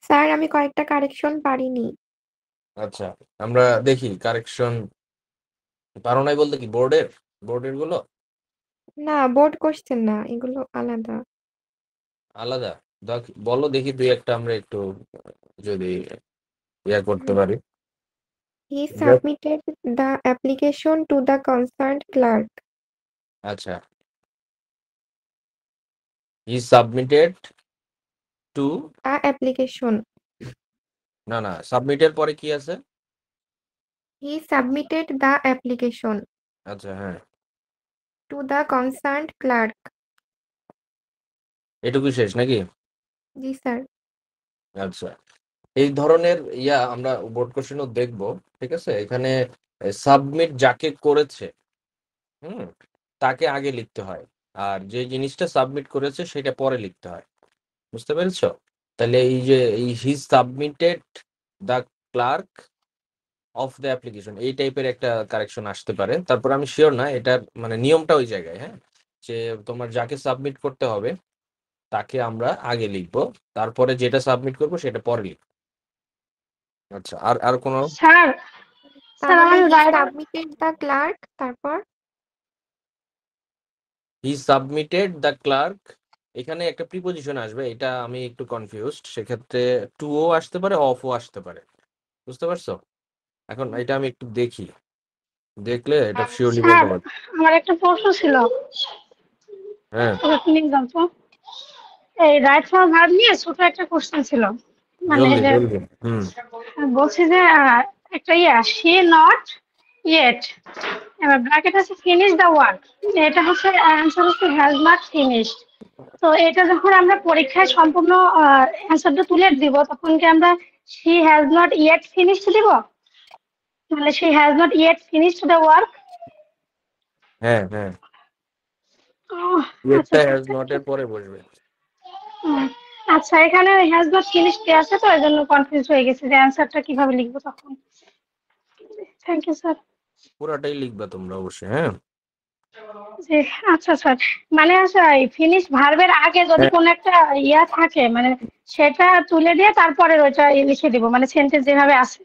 Sir আমি কয়েকটা correction পারিনি। আচ্ছা, আমরা দেখি কারেকশন। পারো নাই বলতে কি বোর্ডের গুলো না, বোর্ড কোশ্চেন না, এগুলো আলাদা। আলাদা। বলো দেখি দুই একটা আমরা একটু যদি ইয়া করতে পারি। He Just- submitted the application to the concerned clerk. আচ্ছা, he submitted to, the application. না না, সাবমিটের পরে কি আছে? হি সাবমিটেড দ্য অ্যাপ্লিকেশন আচ্ছা, হ্যাঁ, টু দ্য কনসার্নড ক্লার্ক। এটুকু শেষ নাকি? জি স্যার। আচ্ছা, এই ধরনের ইয়া আমরা বোর্ড কোশ্চেনও দেখবো। ঠিক আছে, এখানে সাবমিট যাকে করেছে, হুম, তাকে আগে লিখতে হয়, আর যে জিনিসটা সাবমিট করেছে সেটা পরে লিখতে হয়। বুঝতে পেরেছো? তাহলে এই যে এই he submitted the clerk of the application, এই টাইপের একটা কারেকশন আসতে পারে। তারপর আমি শিওর না এটার মানে নিয়মটা ওই জায়গায়, হ্যাঁ, যে তোমার যাকে সাবমিট করতে হবে তাকে আমরা আগে লিখবো, তারপরে যেটা সাবমিট করবো সেটা পরে লিখবো। আচ্ছা, আর আর কোনো? স্যার স্যার তাহলে আমার he right. Submitted the clerk, তারপর হি সাবমিটেড দ্য ক্লার্ক, এখানে একটা প্রিপোজিশন আসবে, এটা আমি একটু কনফিউজড। সেক্ষেত্রে টু ও আসতে পারে, অফ ও আসতে পারে। বুঝতে পারছো? এখন এটা আমি একটু দেখি, দেখলে এটা শিওরলি স্যার বলতে পারবো। আমার একটা প্রশ্ন ছিল। হ্যাঁ, এক্সাম্পল, এই রাইট ফর ভার্ব নিয়ে ছোট একটা কোশ্চেন ছিল। মানে জলদি যে জলদি। হুম। বলছি যে একটা শি নট ইয়েট, এবার ব্র্যাকেট আছে ফিনিশ দ্য ওয়ার্ক। এটা হচ্ছে অ্যান্সার হচ্ছে হ্যাজ নট ফিনিশড। তো এটা যখন আমরা পরীক্ষায় সম্পূর্ণ অ্যান্সারটা তুলে দিব, তখন কি আমরা she has not yet finished দিব? মানে she has not yet finished the work. হ্যাঁ হ্যাঁ, আচ্ছা এটা sir, has thank not you. এর পরে বসবে। আচ্ছা, এখানে হ্যাজ নট ফিনিশড আছে, তো এই জন্য কনফিউজ হয়ে গেছে যে অ্যান্সারটা কিভাবে লিখবো তখন। Thank you sir. পুরাটাই লিখবা তোমরা অবশ্যই, হ্যাঁ। জি, আচ্ছা স্যার। মানে আচ্ছা, ফিনিশ ভার্বের আগে যদি হ্যাঁ, কোনো একটা ইয়া থাকে, মানে সেটা তুলে দিয়ে তারপরে ওইটা লিখে দিব, মানে সেন্টেন্স যেভাবে আছে।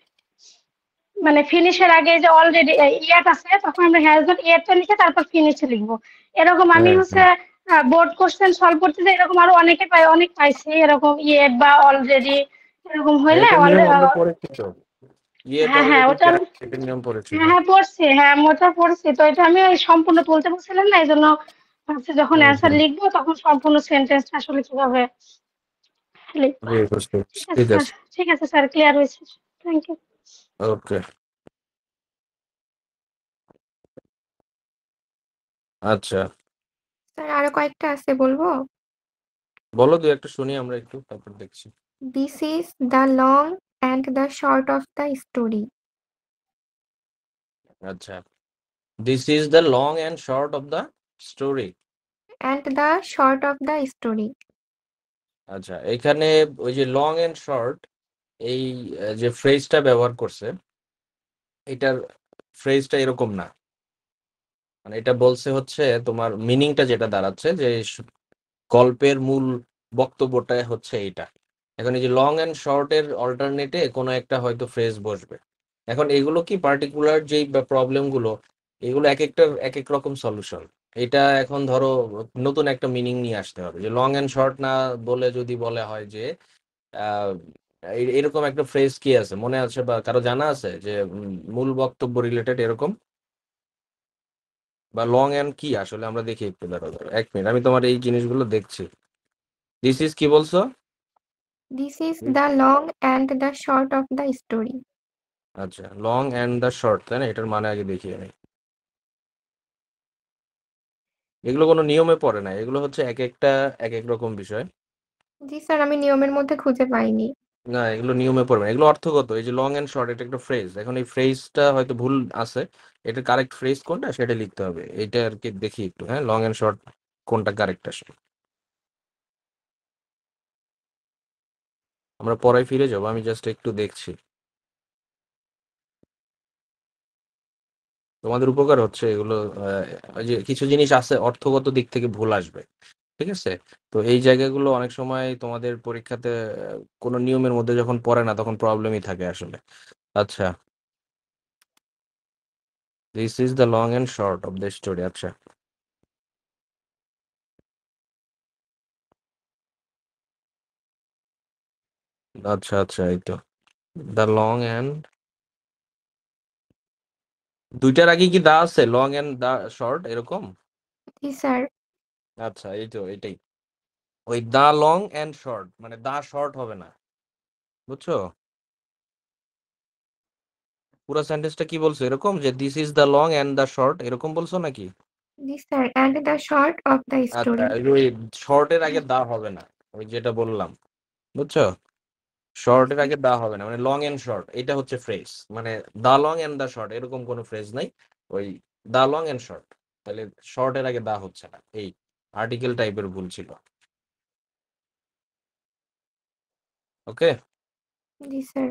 মানে ফিনিশের আগে যে অলরেডি ইয়েট আছে, তখন আমরা হ্যাজ নট ইয়েটটা লিখে তারপর ফিনিশ লিখবো। এরকম আমি হ্যাঁ হচ্ছে হ্যাঁ, বোর্ড কোশ্চেন সলভ করতে যে এরকম আরো অনেক পাইছি, এরকম ইয়েট বা অলরেডি এরকম হ্যাঁ, হইলে এটার নিয়ম আমরা পড়েছি তো। ইয়েট হ্যাঁ হ্যাঁ অলরেডি ওটা ক্যান, এটার নিয়ম পড়েছি, হ্যাঁ হ্যাঁ। হ্যাঁ পড়ছি, হ্যাঁ আমি ওটা পড়ছি। তো এটা আমি ওই সম্পূর্ণ তুলতে পারছিলাম না, এই জন্য ভাবছি যখন হুম অ্যান্সার হুম, লিখবো তখন সম্পূর্ণ সেন্টেন্সটা আসলে কিভাবে লিখবো। জি বুঝতে পারছি। ঠিক আছে ঠিক স্যার, আছে, ঠিক আছে স্যার, ক্লিয়ার হয়েছে। Thank you. ওকে। আচ্ছা, স্যার আরো কয়েকটা আছে, বলবো? বলো দুই একটা শুনি আমরা একটু, তারপর দেখছি। This is the long and the short of the story. আচ্ছা, this is the long and short of the story. And the short of the story. আচ্ছা, এখানে ওই যে লং এন্ড শর্ট, এই যে ফ্রেজটা ব্যবহার করছে, এটার ফ্রেজটা এরকম না। মানে এটা বলছে হচ্ছে তোমার মিনিংটা যেটা দাঁড়াচ্ছে যে গল্পের মূল বক্তব্যটা হচ্ছে এটা। এখন এই যে লং এন্ড শর্ট এর অল্টারনেটে কোনো একটা হয়তো ফ্রেজ বসবে। এখন এগুলো কি পার্টিকুলার যেই প্রবলেম গুলো, এগুলো এক একটার এক এক রকম সলিউশন। এটা এখন ধরো নতুন একটা মিনিং নিয়ে আসতে হবে, যে লং এন্ড শর্ট না বলে যদি বলে হয় যে আহ, এরকম একটা ফ্রেজ কি আছে মনে আছে বা কারো জানা আছে যে মূল বক্তব্য রিলেটেড এরকম, বা লং এন্ড কি আসলে আমরা দেখি একটু, দাঁড়াও দাঁড়াও, এক মিনিট, আমি তোমার এই জিনিসগুলো দেখছি। দিস ইজ কি বলছো? This is the long and the short of the story. আচ্ছা, লং এন্ড দ্য শর্ট, তাই না? এটার মানে আগে দেখি আমি। এগুলো কোনো নিয়মে পড়ে না, এগুলো হচ্ছে এক একটা এক এক রকম বিষয়। জি স্যার, আমি নিয়মের মধ্যে খুঁজে পাইনি। না, এগুলো নিয়মে পড়বে না, এগুলো অর্থগত। এই যে লং এন্ড শর্ট, এটা একটা ফ্রেজ, এখন এই ফ্রেজটা হয়তো ভুল আছে, এটা কারেক্ট ফ্রেজ কোনটা সেটা লিখতে হবে। এটা আর কি দেখি একটু, হ্যাঁ, লং এন্ড শর্ট কোনটা কারেক্ট আসে। আমরা পরে ফিরে যাবো, আমি জাস্ট একটু দেখছি, তোমাদের উপকার হচ্ছে এগুলো। ওই যে কিছু জিনিস আছে অর্থগত দিক থেকে ভুল আসবে, ঠিক আছে? তো এই জায়গাগুলো অনেক সময় তোমাদের পরীক্ষাতে কোনো নিয়মের মধ্যে যখন পড়ে না তখন প্রবলেমই থাকে আসলে। আচ্ছা, this is the long end short of the story. আচ্ছা আচ্ছা আচ্ছা, এই তো দ্য লং এন্ড, দুইটার আগে কি দা আছে? লং এন্ড দা শর্ট এরকম? জি স্যার। আচ্ছা, এই তো এটাই, ওই দা লং এন্ড শর্ট মানে দা শর্ট হবে না, বুঝছো? পুরো সেন্টেন্সটা কি বলছো এরকম যে this is the long end the short এরকম বলছো নাকি? জি sir, and the short of the আচ্ছা, story. ওই শর্টের আগে দা হবে না, ওই যেটা বললাম, বুঝছো? Yes, শর্টের sir. আগে দা হবে না, মানে লং এন্ড শর্ট এটা হচ্ছে ফ্রেজ, মানে the long end the short এরকম কোনো ফ্রেজ নাই, ওই দা লং এন্ড শর্ট, তাহলে শর্টের আগে দা হচ্ছে না, এই আর্টিকেল টাইপের ভুল ছিল। ওকে, জি স্যার।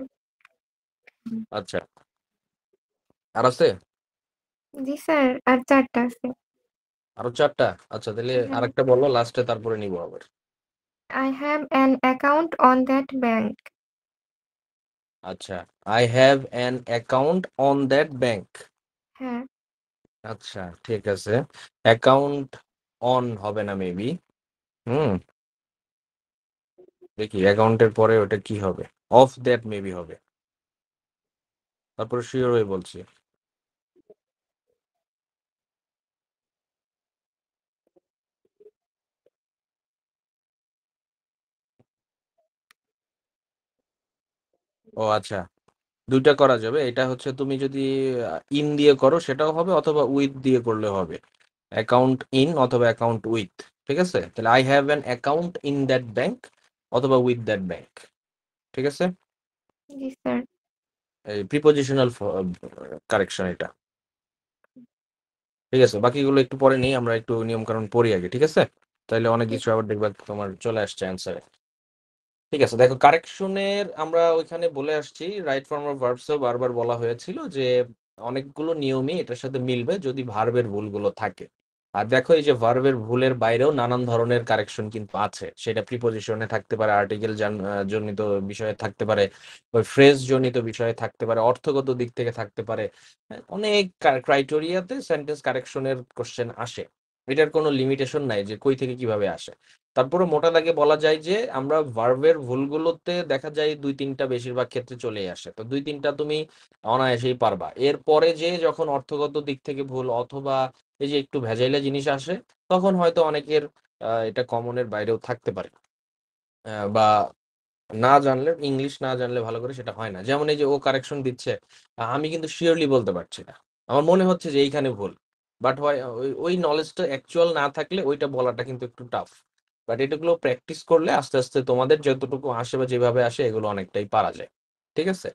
আচ্ছা, আর আছে? জি স্যার, আর ৪ টা আছে। আরো 4টা? আচ্ছা, তাহলে হ্যাঁ। আরেকটা বলো লাস্টে, তারপরে নিবো আবার। I have an account on that bank. আচ্ছা, I have an account on that bank. হ্যাঁ। আচ্ছা, ঠিক আছে, অ্যাকাউন্ট অন হবে না মেবি। হুম, দেখি অ্যাকাউন্টের পরে ওটা কি হবে, অফ দ্যাট মেবি হবে, তারপরে শিওর হয়ে বলছি। ও আচ্ছা, দুইটা করা যাবে, এটা হচ্ছে তুমি যদি ইন দিয়ে করো সেটাও হবে, অথবা উইথ দিয়ে করলে হবে, অ্যাকাউন্ট ইন অথবা অ্যাকাউন্ট উইথ। ঠিক আছে, তাহলে I have an account in that bank অথবা উইথ দ্যাট ব্যাংক। ঠিক আছে, জি স্যার। এই প্রিপোজিশনাল কারেকশন এটা। ঠিক আছে, বাকিগুলো একটু পরে নেই, আমরা একটু নিয়ম কানুন পড়ি আগে, ঠিক আছে? তাহলে অনেক জি কিছু আবার দেখবা তোমার চলে আসছে অ্যান্সারে। ঠিক আছে, দেখো কারেকশনের আমরা ওইখানে বলে আসছি, রাইট ফর্ম অফ ভার্বসও বারবার বলা হয়েছিল যে অনেকগুলো নিয়মই এটার সাথে মিলবে যদি ভার্বের ভুলগুলো থাকে। আর দেখো এই যে ভার্বের ভুলের বাইরেও নানান ধরনের কারেকশন কিন্তু আছে, সেটা প্রিপোজিশনে থাকতে পারে, আর্টিকেল জনিত বিষয়ে থাকতে পারে, ওই ফ্রেজ জনিত বিষয়ে থাকতে পারে, অর্থগত দিক থেকে থাকতে পারে। হ্যাঁ, অনেক ক্রাইটেরিয়াতে সেন্টেন্স কারেকশনের কোশ্চেন আসে, এটার কোনো লিমিটেশন নাই যে কই থেকে কিভাবে আসে। তারপরে মোটা দাগে বলা যায় যে আমরা ভার্বের ভুলগুলোতে দেখা যায় 2-3টা বেশিরভাগ ক্ষেত্রে চলেই আসে, তো 2-3টা তুমি অনায়াসেই পারবা। এরপরে যে যখন অর্থগত দিক থেকে ভুল অথবা এই যে একটু ভেজাইলা জিনিস আসে, তখন হয়তো অনেকের এটা কমনের বাইরেও থাকতে পারে, বা না জানলে, ইংলিশ না জানলে ভালো করে সেটা হয় না। যেমন এই যে ও কারেকশন দিচ্ছে, আমি কিন্তু শিওরলি বলতে পারছি না, আমার মনে হচ্ছে যে এইখানে ভুল, বাট হয় ওই ওই নলেজটা অ্যাকচুয়াল না থাকলে ওইটা বলাটা কিন্তু একটু টাফ। বাট এটাগুলো প্র্যাকটিস করলে আস্তে আস্তে তোমাদের যতটুকু আসে বা যেভাবে আসে এগুলো অনেকটাই পারা যায়। ঠিক আছে,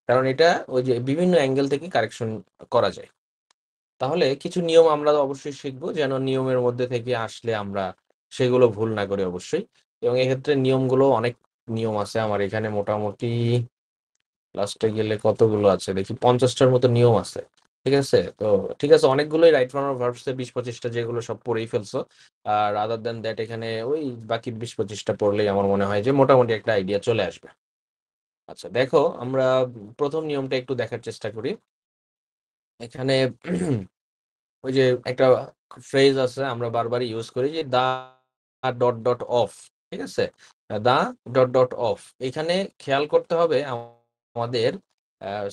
কারণ এটা ওই যে বিভিন্ন অ্যাঙ্গেল থেকে কারেকশন করা যায়। তাহলে কিছু নিয়ম আমরা অবশ্যই শিখবো, যেন নিয়মের মধ্যে থেকে আসলে আমরা সেগুলো ভুল না করি অবশ্যই। এবং এক্ষেত্রে নিয়মগুলো অনেক নিয়ম আছে আমার এখানে, মোটামুটি লাস্টে গেলে কতগুলো আছে দেখি, 50টার মতো নিয়ম আছে। ঠিক আছে, তো ঠিক আছে, অনেকগুলোই রাইট ফর্ম অফ ভার্বস 20-25টা যেগুলো সব পড়েই ফেলছো। আর আদার দেন দ্যাট এখানে ওই বাকি 20-25টা পড়লেই আমার মনে হয় যে মোটামুটি একটা আইডিয়া চলে আসবে। আচ্ছা দেখো, আমরা প্রথম নিয়মটা একটু দেখার চেষ্টা করি এখানে। ওই যে একটা ফ্রেজ আছে আমরা বারবার ইউজ করি যে দা ডট ডট অফ। ঠিক আছে, দা ডট ডট অফ, এখানে খেয়াল করতে হবে আমাদের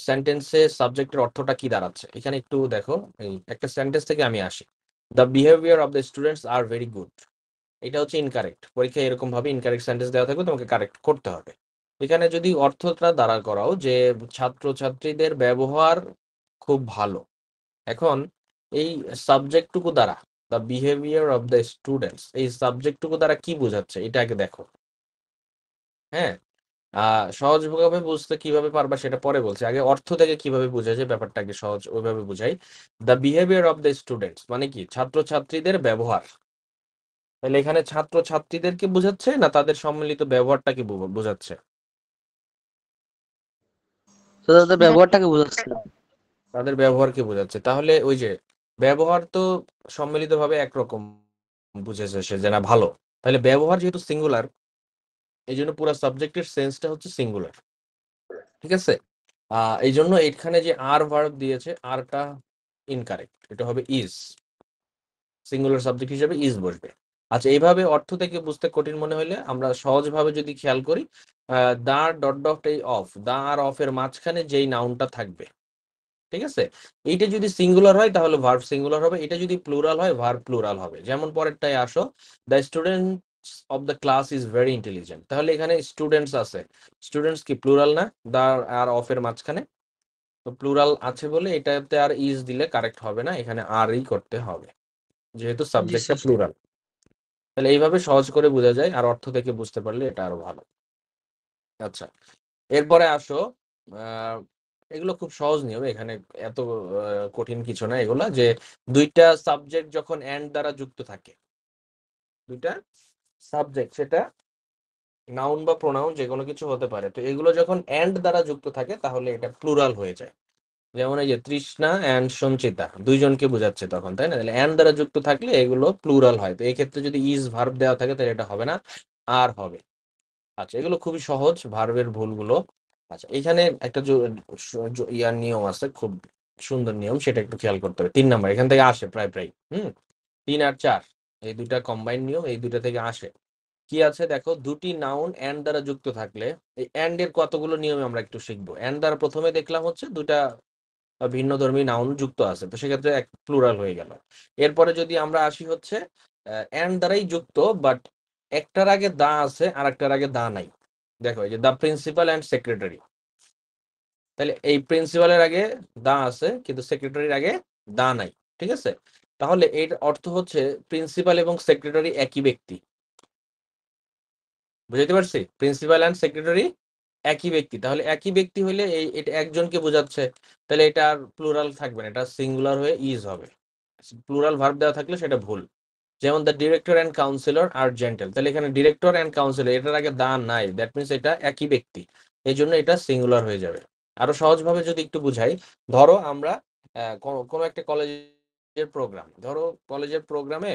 সেন্টেন্সে সাবজেক্টের অর্থটা কি দাঁড়াচ্ছে। এখানে একটু দেখো, এই একটা সেন্টেন্স থেকে আমি আসি, the behaviour of the students are very good, এটা হচ্ছে ইনকারেক্ট। পরীক্ষায় এরকম ভাবে ইনকারেক্ট সেন্টেন্স দেওয়া থাকবে, তোমাকে কারেক্ট করতে হবে। এখানে যদি অর্থটা দাঁড়া করাও যে ছাত্রছাত্রীদের ব্যবহার খুব ভালো, এখন এই সাবজেক্টটুকু দ্বারা, the behaviour of the students, এই সাবজেক্টটুকু দ্বারা কি বোঝাচ্ছে এটা আগে দেখো। হ্যাঁ, সহজভাবে বুঝতে কিভাবে পারবা সেটা পরে বলছি, আগে অর্থ থেকে কিভাবে বোঝা যায় ব্যাপারটাকে সহজ ওইভাবে বুঝাই। The behaviour of the students মানে কি, ছাত্রছাত্রীদের ব্যবহার। তাহলে এখানে ছাত্রছাত্রীদেরকে বোঝাচ্ছে না তাদের সম্মিলিত ব্যবহারটাকে বোঝাচ্ছে? তো তাদের ব্যবহারটাকে বোঝাচ্ছে। তাদের ব্যবহারকে বোঝাচ্ছে, তাহলে ওই যে ব্যবহার তো সম্মিলিতভাবে একরকম বুঝেছে সে যে না ভালো, তাহলে ব্যবহার যেহেতু সিঙ্গুলার, এই জন্য পুরো সাবজেক্টের সেন্সটা হচ্ছে সিঙ্গুলার। ঠিক আছে, এই জন্য এখানে যে আর ভার্ব দিয়েছে, আরটা ইনকারেক্ট, এটা হবে ইজ, সিঙ্গুলার সাবজেক্ট হিসেবে ইজ বসবে। আচ্ছা, এইভাবে অর্থ থেকে বুঝতে কঠিন মনে হলে আমরা সহজভাবে যদি খেয়াল করি, দা ডট ডট এই অফ, দা আর অফ এর মাঝখানে যেই নাউনটা থাকবে, ঠিক আছে, এইটা যদি সিঙ্গুলার হয় তাহলে ভার্ব সিঙ্গুলার হবে, এটা যদি প্লুরাল হয় ভার্ব প্লুরাল হবে। যেমন পরেরটায় আসো, the students of the class is very intelligent, তাহলে এখানে স্টুডেন্টস আছে, স্টুডেন্টস কি প্লুরাল না, দা আর অফ এর মাঝখানে, তো প্লুরাল আছে বলে এটাতে আর ইজ দিলে কারেক্ট হবে না, এখানে আরই করতে হবে যেহেতু জি সাবজেক্টটা স্যার। প্লুরাল। তাহলে এইভাবে সহজ করে বোঝা যায়, আর অর্থ থেকে বুঝতে পারলে এটা আরো ভালো। আচ্ছা, এরপরে আসো, আহ, এগুলো খুব সহজ নিয়ম, এখানে এত কঠিন কিছু না এগুলা, যে দুইটা সাবজেক্ট যখন এন্ড দ্বারা যুক্ত থাকে, দুইটা সাবজেক্ট, সেটা নাউন বা প্রোনাউন যে কোনো কিছু হতে পারে, তো এগুলো যখন এন্ড দ্বারা যুক্ত থাকে তাহলে এটা প্লুরাল হয়ে যায়। যেমন এই যে তৃষ্ণা অ্যান্ড সঞ্চিতা, দুইজনকে বোঝাচ্ছে তখন, তাই না, তাহলে এন্ড দ্বারা যুক্ত থাকলে এগুলো প্লুরাল হয়। তো এই ক্ষেত্রে যদি ইজ ভার্ব দেওয়া থাকে তাহলে এটা হবে না, আর হবে। আচ্ছা, এগুলো খুবই সহজ ভার্বের ভুলগুলো। আচ্ছা, এখানে একটা ইয়ার নিয়ম আছে, খুব সুন্দর নিয়ম, সেটা একটু খেয়াল করতে হবে। 3 নাম্বার এখান থেকে আসে প্রায় প্রায়, 3 আর 4 এই দুইটা কম্বাইন নিয়ম, এই দুইটা থেকে আসে। কি আছে দেখো, দুটি নাউন এন্ড দ্বারা যুক্ত থাকলে, এই এন্ড এর কতগুলো নিয়মে আমরা একটু শিখবো। এন্ড দ্বারা প্রথমে দেখলাম হচ্ছে দুইটা ভিন্ন ধর্মী নাউন যুক্ত আছে, তো সেক্ষেত্রে এক প্লুরাল হয়ে গেল। এরপরে যদি আমরা আসি হচ্ছে এন্ড দ্বারাই যুক্ত, বাট একটার আগে দা আছে আর একটার আগে দা নাই। দেখো এই যে দ্য প্রিন্সিপাল অ্যান্ড সেক্রেটারি, তাহলে এই প্রিন্সিপালের আগে দা আছে কিন্তু সেক্রেটারির আগে দা নাই, ঠিক আছে, তাহলে এর অর্থ হচ্ছে প্রিন্সিপাল এবং সেক্রেটারি একই ব্যক্তি। বুঝতে পারছি, প্রিন্সিপাল অ্যান্ড সেক্রেটারি একই ব্যক্তি, তাহলে একই ব্যক্তি হলে এটা একজনকে বোঝাচ্ছে, তাহলে এটা আর প্লুরাল থাকবে না, এটা সিঙ্গুলার হয়ে ইজ হবে। প্লুরাল ভার্ব দেওয়া থাকলে সেটা ভুল। যেমন the director and councillor are gentle, তাহলে এখানে ডিরেক্টর অ্যান্ড কাউন্সিলর, এটার আগে দা নাই, দ্যাট মিনস এটা একই ব্যক্তি, এই জন্য এটা সিঙ্গুলার হয়ে যাবে। আরো সহজভাবে যদি একটু বুঝাই, ধরো আমরা কোনো একটা কলেজের প্রোগ্রাম, ধরো কলেজের প্রোগ্রামে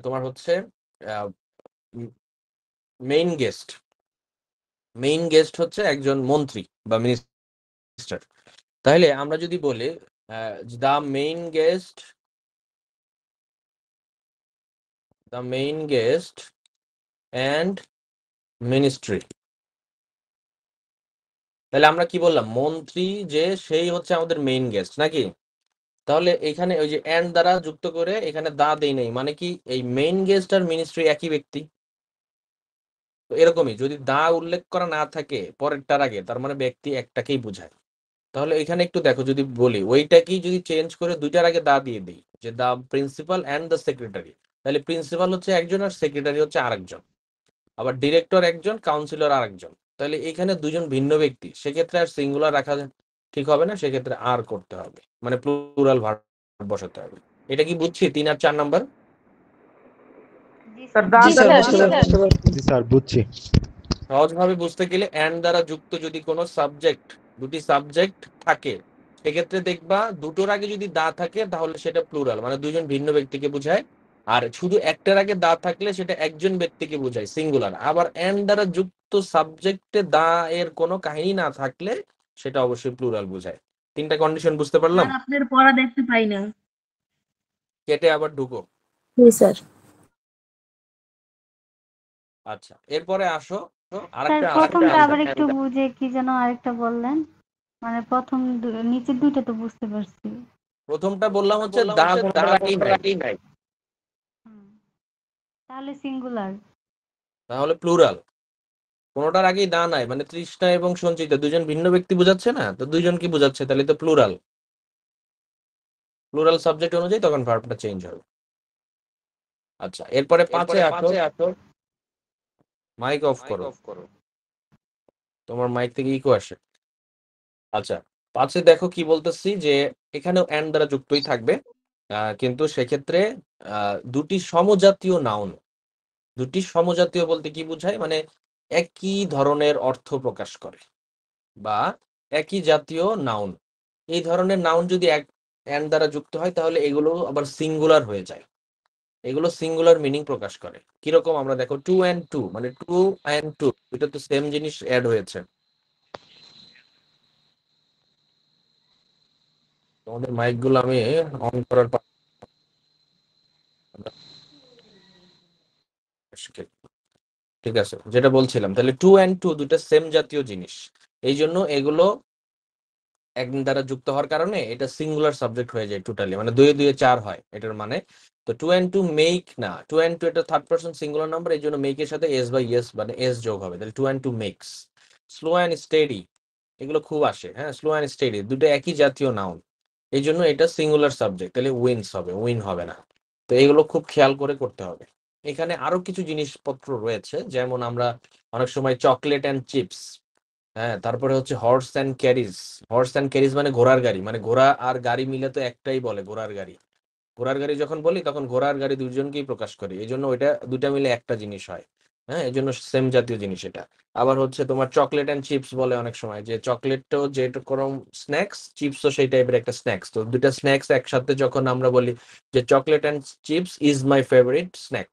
তোমার হচ্ছে মেইন গেস্ট, হচ্ছে একজন মন্ত্রী বা মিনিস্টার, তাহলে আমরা যদি বলি the main guest, and ministry, তাহলে আমরা কি বললাম, মন্ত্রী যে সেই হচ্ছে আমাদের মেইন গেস্ট নাকি, তাহলে এখানে ওই যে এন্ড দ্বারা যুক্ত করে এখানে দা দেই নাই, মানে কি এই মেইন গেস্ট আর মিনিস্ট্রি একই ব্যক্তি। তো এরকমই যদি দা উল্লেখ করা না থাকে পরেরটার আগে, তার মানে ব্যক্তি একটাকেই বোঝায়। তাহলে এখানে একটু দেখো, যদি বলি ওইটাকেই যদি চেঞ্জ করে দুইটার আগে দা দিয়ে দিই, যে the principal and the secretary, তাহলে প্রিন্সিপাল হচ্ছে একজন আর সেক্রেটারি হচ্ছে আরেকজন, আবার ডিরেক্টর একজন, কাউন্সিলর আরেকজন, তাহলে এখানে দুজন ভিন্ন ব্যক্তি, সেক্ষেত্রে আর সিঙ্গুলার রাখা ঠিক হবে না, সেক্ষেত্রে আর করতে হবে, মানে প্লুরাল ভার্ব বসাতে হবে। এটা কি বুঝছি 3 আর 4 নাম্বার? জি স্যার। জি স্যার, বুঝছি। সহজভাবে বুঝতে গেলে এন্ড দ্বারা যুক্ত যদি কোনো সাবজেক্ট, দুটি সাবজেক্ট থাকে, সেক্ষেত্রে দেখবা দুটোর আগে যদি দা থাকে তাহলে সেটা প্লুরাল, মানে দুজন ভিন্ন ব্যক্তিকে বোঝায়, আর শুধু একটার আগে দা থাকলে সেটা একজন ব্যক্তিকে বোঝায়, সিঙ্গুলার। আবার এন্ড দ্বারা যুক্ত সাবজেক্টে দা এর কোনো কাহিনী না থাকলে সেটা অবশ্যই প্লুরাল বোঝায়। 3টা কন্ডিশন বুঝতে পারলাম? আপনার পড়া দেখতে পাই না। কেটে আবার ঢুকো। জি স্যার। আচ্ছা, এরপরে আসো স্যার আরেকটা প্রথমটা আবার একটু বুঝে কি যেন আরেকটা বললেন, মানে প্রথম নিচের দুইটা তো বুঝতে পারছি। প্রথমটা বললাম হচ্ছে দা কোনটার আগেই নাই, তাহলে সিঙ্গুলার। তাহলে প্লুরাল। কোনোটার আগেই দা নাই, মানে তৃষ্ণা এবং সঞ্চিতা দুজন ভিন্ন ব্যক্তি বোঝাচ্ছে না, তো দুইজন কি বোঝাচ্ছে, তাহলে তো প্লুরাল। প্লুরাল সাবজেক্ট অনুযায়ী তখন ভার্বটা চেঞ্জ হবে। আচ্ছা, এরপরে 5-এ আসো, মাইক অফ করো, তোমার মাইক থেকে ইকো আসে। আচ্ছা, 5-এ দেখো কি বলতেছি, যে এখানেও এন্ড দ্বারা যুক্তই থাকবে, কিন্তু সেক্ষেত্রে দুটি সমজাতীয় নাউন, দুটি সমজাতীয় বলতে কি বোঝায়, মানে একই ধরনের অর্থ প্রকাশ করে বা একই জাতীয় নাউন, এই ধরনের নাউন যদি এক এন্ড দ্বারা যুক্ত হয় তাহলে এগুলো আবার সিঙ্গুলার হয়ে যায়। এগুলো সিঙ্গুলার মিনিং প্রকাশ করে। কিরকম আমরা দেখো 2 and 2, মানে 2 and 2 এটা তো সেম জিনিস অ্যাড হয়েছে। তোমাদের মাইক গুলো আমি অন করার ঠিক আছে, যেটা বলছিলাম, তাহলে 2 and 2 দুটো সেম জাতীয় জিনিস, এই জন্য এগুলো এক দ্বারা যুক্ত হওয়ার কারণে এটা সিঙ্গুলার সাবজেক্ট হয়ে যায় টোটালি, মানে 2 2 4 হয় এটার মানে। তো 2 and 2 মেক না, 2 and 2 এটা থার্ড পারসন সিঙ্গুলার নাম্বার, এই জন্য মেকের সাথে এস বাই এস মানে এস যোগ হবে, তাহলে 2 and 2 makes. Slow and steady এগুলো খুব আসে, হ্যাঁ, স্লো অ্যান্ড স্টেডি দুটো একই জাতীয় নাউন, এই জন্য এটা সিঙ্গুলার সাবজেক্ট, তাহলে উইনস হবে, উইন হবে না। তো এগুলো খুব খেয়াল করে করতে হবে। এখানে আরো কিছু জিনিসপত্র রয়েছে, যেমন আমরা অনেক সময় চকলেট অ্যান্ড চিপস, হ্যাঁ, তারপরে হচ্ছে horse and carriage. Horse and carriage মানে ঘোড়ার গাড়ি, মানে ঘোড়া আর গাড়ি মিলে তো একটাই বলে ঘোড়ার গাড়ি। ঘোড়ার গাড়ি যখন বলি তখন ঘোড়ার গাড়ি দুজনকেই প্রকাশ করি, এই জন্য ওইটা দুটা মিলে একটা জিনিস হয়, হ্যাঁ, এই জন্য সেম জাতীয় জিনিস এটা। আবার হচ্ছে তোমার চকলেট অ্যান্ড চিপস বলে অনেক সময়, যে চকলেটটাও যেরকম স্ন্যাক্স, চিপসও সেই টাইপের একটা স্ন্যাক্স। তো দুটা স্ন্যাক্স একসাথে যখন আমরা বলি যে chocolate and chips is my favourite snack,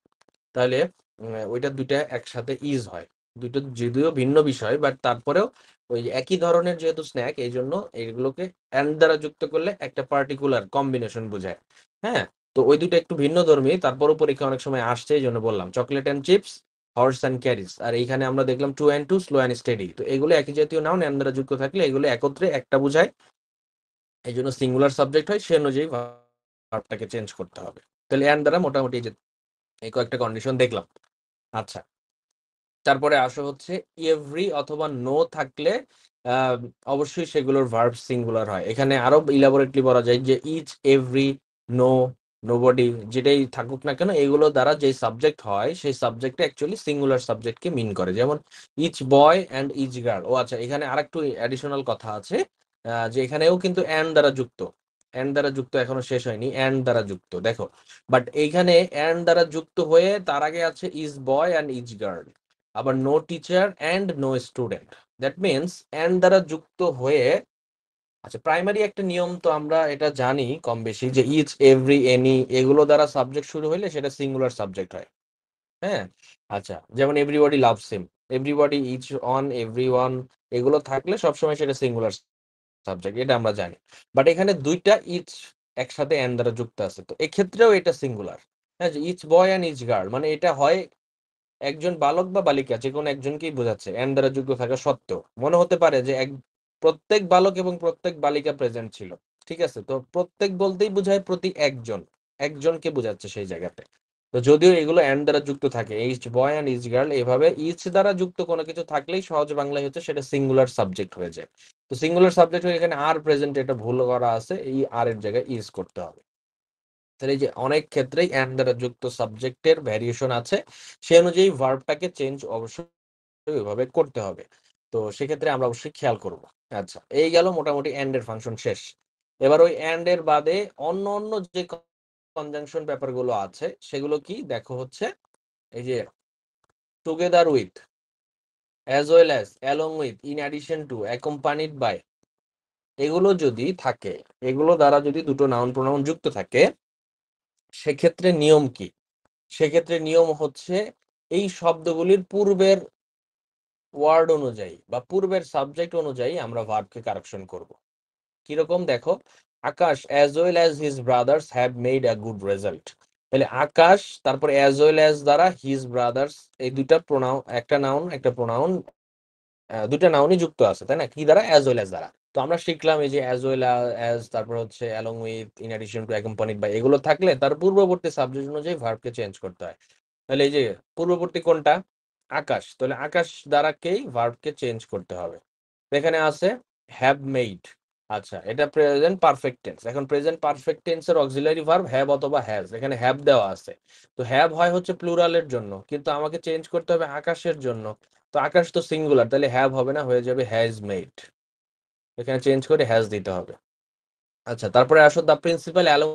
তাহলে ওইটা দুইটা একসাথে ইজ হয়। দুটো যদিও ভিন্ন বিষয়, বাট তারপরেও ওই একই ধরনের যেহেতু স্ন্যাক, এই জন্য এগুলোকে অ্যান্ড দ্বারা যুক্ত করলে একটা পার্টিকুলার কম্বিনেশন বোঝায়, হ্যাঁ। তো ওই দুটো একটু ভিন্ন ধর্মী, তারপরও পরীক্ষা অনেক সময় আসছে, এই জন্য বললাম chocolate and chips, horse and carriage. আর এইখানে আমরা দেখলাম 2 and 2 স্লো অ্যান্ড স্টেডি, তো এগুলো একই জাতীয় নাউন, অ্যান্ড দ্বারা যুক্ত থাকলে এগুলো একত্রে একটা বোঝায়, এই জন্য সিঙ্গুলার সাবজেক্ট হয়, সে অনুযায়ী ভার্বটাকে চেঞ্জ করতে হবে। তাহলে অ্যান্ড দ্বারা মোটামুটি এই কয়েকটা কন্ডিশন দেখলাম। আচ্ছা, তারপরে আসো হচ্ছে এভরি অথবা নো থাকলে অবশ্যই সেগুলোর ভার্ব সিঙ্গুলার হয়। এখানে আরো ইলাবোরেটলি বলা যায় যে ইচ, এভরি, নো, নোবডি, যেটাই থাকুক না কেন, এগুলো দ্বারা যে সাবজেক্ট হয় সেই সাবজেক্টে অ্যাকচুয়ালি সিঙ্গুলার সাবজেক্টকে মিন করে। যেমন each boy and each girl. ও আচ্ছা, এখানে আরেকটু অ্যাডিশনাল কথা আছে, যে এখানেও কিন্তু অ্যান্ড দ্বারা যুক্ত, অ্যান্ড দ্বারা যুক্ত এখনো শেষ হয়নি, অ্যান্ড দ্বারা যুক্ত দেখো। বাট এইখানে অ্যান্ড দ্বারা যুক্ত হয়ে তার আগে আছে each boy and each girl, আবার no teacher and no student. That means and দ্বারা যুক্ত হয়ে, আচ্ছা, প্রাইমারি একটা নিয়ম তো আমরা এটা জানি কম বেশি, যে ইচ, এভরি, এনি এগুলো দ্বারা সাবজেক্ট শুরু হইলে সেটা সিঙ্গুলার সাবজেক্ট হয়, হ্যাঁ। আচ্ছা, যেমন everybody loves him, everybody, each one, every one, এগুলো থাকলে সবসময় সেটা সিঙ্গুলার সাবজেক্ট, এটা আমরা জানি। বাট এখানে দুইটা ইচ একসাথে অ্যান্ড দ্বারা যুক্ত আছে, তো এক্ষেত্রেও এটা সিঙ্গুলার, হ্যাঁ, যে each boy and each girl, মানে এটা হয় একজন বালক বা বালিকা যে কোনো একজনকেই বোঝাচ্ছে এন্ড দ্বারা যুক্ত থাকা সত্ত্বেও। মনে হতে পারে যে প্রত্যেক বালক এবং প্রত্যেক বালিকা প্রেজেন্ট ছিল, ঠিক আছে, তো প্রত্যেক বলতেই বোঝায় প্রতি একজন, একজনকে বোঝাচ্ছে সেই জায়গাতে। তো যদিও এগুলো এন্ড দ্বারা যুক্ত থাকে, each boy and each girl, এইভাবে ইচ দ্বারা যুক্ত কোনো কিছু থাকলেই সহজ বাংলায় হচ্ছে সেটা সিঙ্গুলার সাবজেক্ট হয়ে যায়। তো সিঙ্গুলার সাবজেক্ট হয়ে এখানে আর প্রেজেন্ট, এটা ভুল করা আছে, এই আর এর জায়গায় ইজ করতে হবে। তাহলে এই যে অনেক ক্ষেত্রেই অ্যান্ড দ্বারা যুক্ত সাবজেক্টের ভ্যারিয়েশন আছে, সে অনুযায়ী ভার্বটাকে চেঞ্জ অবশ্যই ওইভাবে করতে হবে। তো সেক্ষেত্রে আমরা অবশ্যই খেয়াল করব। আচ্ছা, এই গেল মোটামুটি অ্যান্ড এর ফাংশন শেষ। এবার ওই অ্যান্ড এর বাদে অন্য অন্য যে কনজাংশন ব্যাপারগুলো আছে সেগুলো কি দেখো, হচ্ছে এই যে together with, as well as, along with, in addition to, accompanied by, এগুলো যদি থাকে, এগুলো দ্বারা যদি দুটো নাউন প্রোনাউন যুক্ত থাকে, সেক্ষেত্রে নিয়ম কি? সেক্ষেত্রে নিয়ম হচ্ছে এই শব্দগুলির পূর্বের ওয়ার্ড অনুযায়ী বা পূর্বের সাবজেক্ট অনুযায়ী আমরা ভার্বকে কারেকশন করব। কিরকম দেখো, Akash as well as his brothers have made a good result, তাহলে আকাশ তারপর অ্যাজ ওয়েল অ্যাজ দ্বারা হিজ ব্রাদার্স, এই দুইটা প্রোনাউন, একটা নাউন একটা প্রোনাউন, দুইটা নাউনই যুক্ত আছে, তাই না, কি দ্বারা? অ্যাজ ওয়েল অ্যাজ দ্বারা। তো আমরা শিখলাম এই যে অ্যাজ ওয়েল অ্যাজ, তারপর হচ্ছে along with, in addition to, accompanied by, এগুলো থাকলে তার পূর্ববর্তী সাবজেক্ট অনুযায়ী ভার্বকে চেঞ্জ করতে হয়। তাহলে এই যে পূর্ববর্তী কোনটা? আকাশ, তাহলে আকাশ দ্বারাকেই ভার্বকে চেঞ্জ করতে হবে। এখানে আছে হ্যাভ মেড, আচ্ছা, এটা প্রেজেন্ট পারফেক্ট টেন্স। এখন প্রেজেন্ট পারফেক্ট টেন্সের অক্সিলারি ভার্ব হ্যাভ অথবা হ্যাজ, এখানে হ্যাভ দেওয়া আছে, তো হ্যাভ হয় হচ্ছে প্লুরালের জন্য, কিন্তু আমাকে চেঞ্জ করতে হবে আকাশের জন্য, তো আকাশ তো সিঙ্গুলার, তাহলে হ্যাভ হবে না, হয়ে যাবে হ্যাজ মেড, এখানে চেঞ্জ করে হ্যাজ দিতে হবে। আচ্ছা, তারপরে আসো the principal along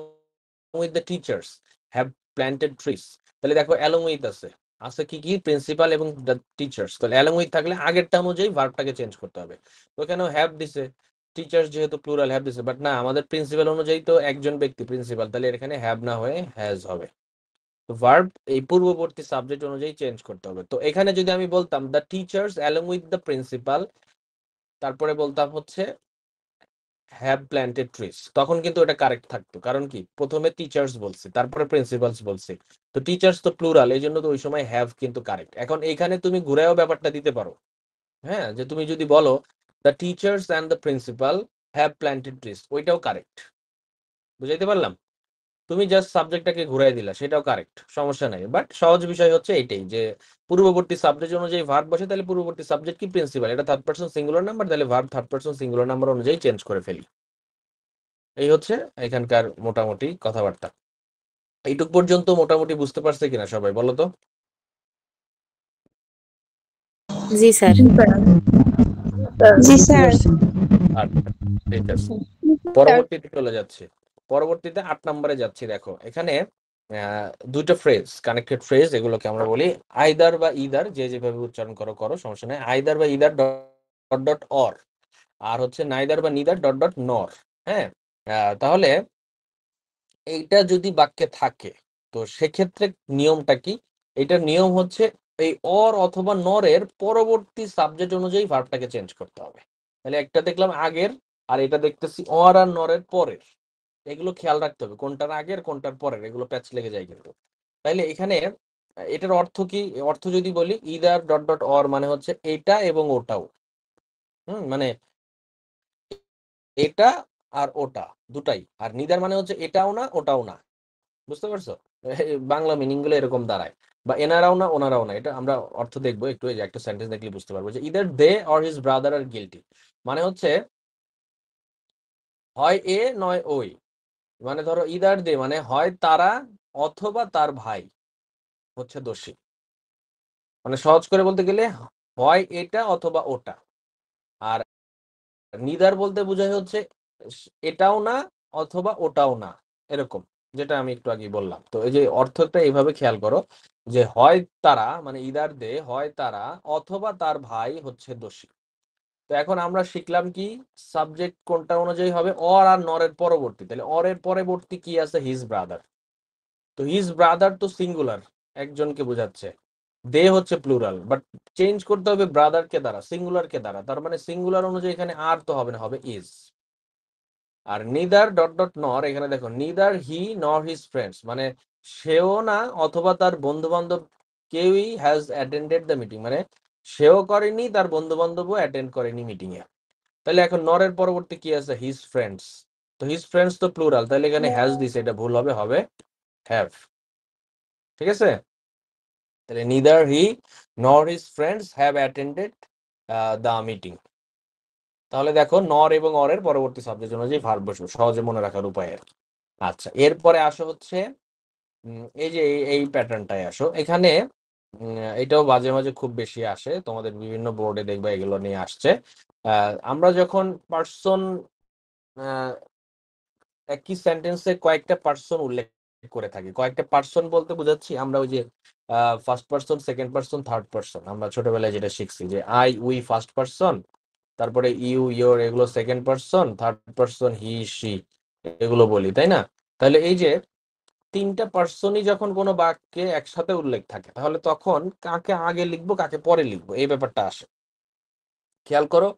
with the teachers have planted trees, তাহলে দেখো অ্যালং উইথ আছে, আছে কি কি? প্রিন্সিপাল এবং দ্য টিচার্স, তাহলে অ্যালং উইথ থাকলে আগেরটা অনুযায়ী ভার্বটাকে চেঞ্জ করতে হবে। তো এখানেও হ্যাভ দিছে, টিচার্স যেহেতু প্লুরাল হ্যাভ দিছে, বাট না, আমাদের প্রিন্সিপাল অনুযায়ী তো একজন ব্যক্তি প্রিন্সিপাল, তাহলে এখানে হ্যাভ না হয়ে হ্যাজ হবে। তো ভার্ব এই পূর্ববর্তী সাবজেক্ট অনুযায়ী চেঞ্জ করতে হবে। তো এখানে যদি আমি বলতাম the teachers along with the principal, তারপরে বলতাম হচ্ছে হ্যাভ প্ল্যান্টেড ট্রিজ, তখন কিন্তু এটা কারেক্ট থাকতো। কারণ কি, প্রথমে টিচার্স বলছি, তারপরে প্রিন্সিপালস বলছি, তো টিচার্স তো প্লুরাল, এই জন্য তো ওই সময় হ্যাভ কিন্তু কারেক্ট। এখন এখানে তুমি ঘুরেও ব্যাপারটা দিতে পারো, হ্যাঁ, যে তুমি যদি বলো the teachers and the principal have planted trees, ওইটাও কারেক্ট। বুঝাইতে পারলাম? তুমি জাস্ট সাবজেক্টটাকে ঘুরাই দিলা, সেটাও কারেক্ট, সমস্যা নাই। বাট সহজ বিষয় হচ্ছে এইটাই যে পূর্ববর্তী সাবজেক্ট অনুযায়ী ভার্ব বসে, তাহলে পূর্ববর্তী সাবজেক্ট কি প্রিন্সিপাল, এটা থার্ড পারসন সিঙ্গুলার নাম্বার, তাহলে verb third person singular number অনুযায়ী চেঞ্জ করে ফেলি। এই হচ্ছে এখানকার মোটামুটি কথাবার্তা। এইটুক পর্যন্ত মোটামুটি বুঝতে পারছে কিনা সবাই বলো তো? জি স্যার। জি স্যার। আচ্ছা, ঠিক আছে, পরবর্তীতে চলে যাচ্ছে। পরবর্তীতে 8 নম্বরে যাচ্ছি। দেখো এখানে দুইটা ফ্রেজ, কানেক্টেড ফ্রেজ, এগুলোকে আমরা বলি আইদার বা ইদার, যে যেভাবে উচ্চারণ করো করো, সমস্যা নেই। আইদার বা ইদার ডট ডট অর, আর হচ্ছে নাইদার বা নিদার ডট ডট নর। হ্যাঁ, তাহলে এইটা যদি বাক্যে থাকে তো সেক্ষেত্রে নিয়মটা কি? এটার নিয়ম হচ্ছে এই অর অথবা নরের পরবর্তী সাবজেক্ট অনুযায়ী ভার্বটাকে চেঞ্জ করতে হবে। তাহলে একটা দেখলাম আগের, আর এটা দেখতেছি অর আর নরের পরের। এগুলো খেয়াল রাখতে হবে, কোনটার আগের কোনটার পরের, এগুলো প্যাচ লেগে যায় কিন্তু। তাইলে এখানে এটার অর্থ কি? অর্থ যদি বলি ইদার ডট ডট অর মানে হচ্ছে এটা এবং ওটাও। মানে এটা আর ওটা দুটাই। আর নিদার মানে হচ্ছে এটাও না ওটাও না। বুঝতে পারছো? বাংলা মিনিং গুলো এরকম দাঁড়ায়। বা এনারাও না ওনারাও না, এটা আমরা অর্থ দেখবো একটু, এই যে একটা সেন্টেন্স দেখলে বুঝতে পারবো যে either they or his brother are guilty, মানে হচ্ছে হয় এ নয় ওই। মানে ধরো ইদার দে মানে হয় তারা অথবা তার ভাই হচ্ছে দোষী। মানে সহজ করে বলতে গেলে হয় এটা অথবা ওটা। আর নিদার বলতে বোঝায় হচ্ছে এটাও না অথবা ওটাও না, এরকম, যেটা আমি একটু আগে বললাম। তো এই যে অর্থটা এইভাবে খেয়াল করো যে হয় তারা মানে ইদার দে, হয় তারা অথবা তার ভাই হচ্ছে দোষী। তো এখন আমরা শিখলাম কি সাবজেক্ট কোনটা অনুযায়ী হবে, অর আর নরের পরবর্তী। তাহলে অরের পরবর্তী কি আছে? His brother. তো হিজ ব্রাদার তো সিঙ্গুলার, একজনকে বোঝাচ্ছে। দে হচ্ছে প্লুরাল, বাট চেঞ্জ করতে হবে ব্রাদার কে দ্বারা, সিঙ্গুলার কে দ্বারা। তার মানে সিঙ্গুলার অনুযায়ী এখানে আর তো হবে না, হবে ইজ। আর নিদার ডট ডট নর, এখানে দেখো নিদার হি নর হিজ ফ্রেন্ডস, মানে সেও না অথবা তার বন্ধু বান্ধব কেউই হ্যাজ অ্যাটেন্ডেড দ্য মিটিং, মানে সেও করেনি তার বন্ধু বান্ধবও অ্যাটেন্ড করেনি মিটিং এ। তাহলে এখন নরের পরবর্তী কি আছে? His friends. তো হিজ ফ্রেন্ডস তো প্লুরাল, তাহলে এখানে হ্যাজ দিছে, এটা ভুল হবে, হবে হ্যাভ। ঠিক আছে? তাহলে নিদার হি নর his friends have attended the meeting. তাহলে দেখো নর এবং অরের পরবর্তী সাবজেক্ট অনুযায়ী ভার্ব বসবে, সহজে মনে রাখার উপায় আর কি। আচ্ছা, এরপরে আসো হচ্ছে এই যে এই প্যাটার্নটাই আসো এখানে। এটাও মাঝে মাঝে খুব বেশি আসে, তোমাদের বিভিন্ন বোর্ডে দেখবা এগুলো নিয়ে আসছে। আমরা যখন পার্সন একই সেন্টেন্সে কয়েকটা পার্সন উল্লেখ করে থাকি, কয়েকটা পার্সন বলতে বোঝাচ্ছি আমরা ওই যে first person, second person, third person, আমরা ছোটবেলায় যেটা শিখছি যে আই উই ফার্স্ট পার্সন, তারপরে ইউ ইয়োর এগুলো second person, third person he she, এগুলো বলি, তাই না? তাহলে এই যে তিনটা পার্সনই যখন কোনো বাক্যে একসাথে উল্লেখ থাকে, তাহলে তখন কাকে আগে লিখবো কাকে পরে লিখবো এই ব্যাপারটা আসে। খেয়াল করো,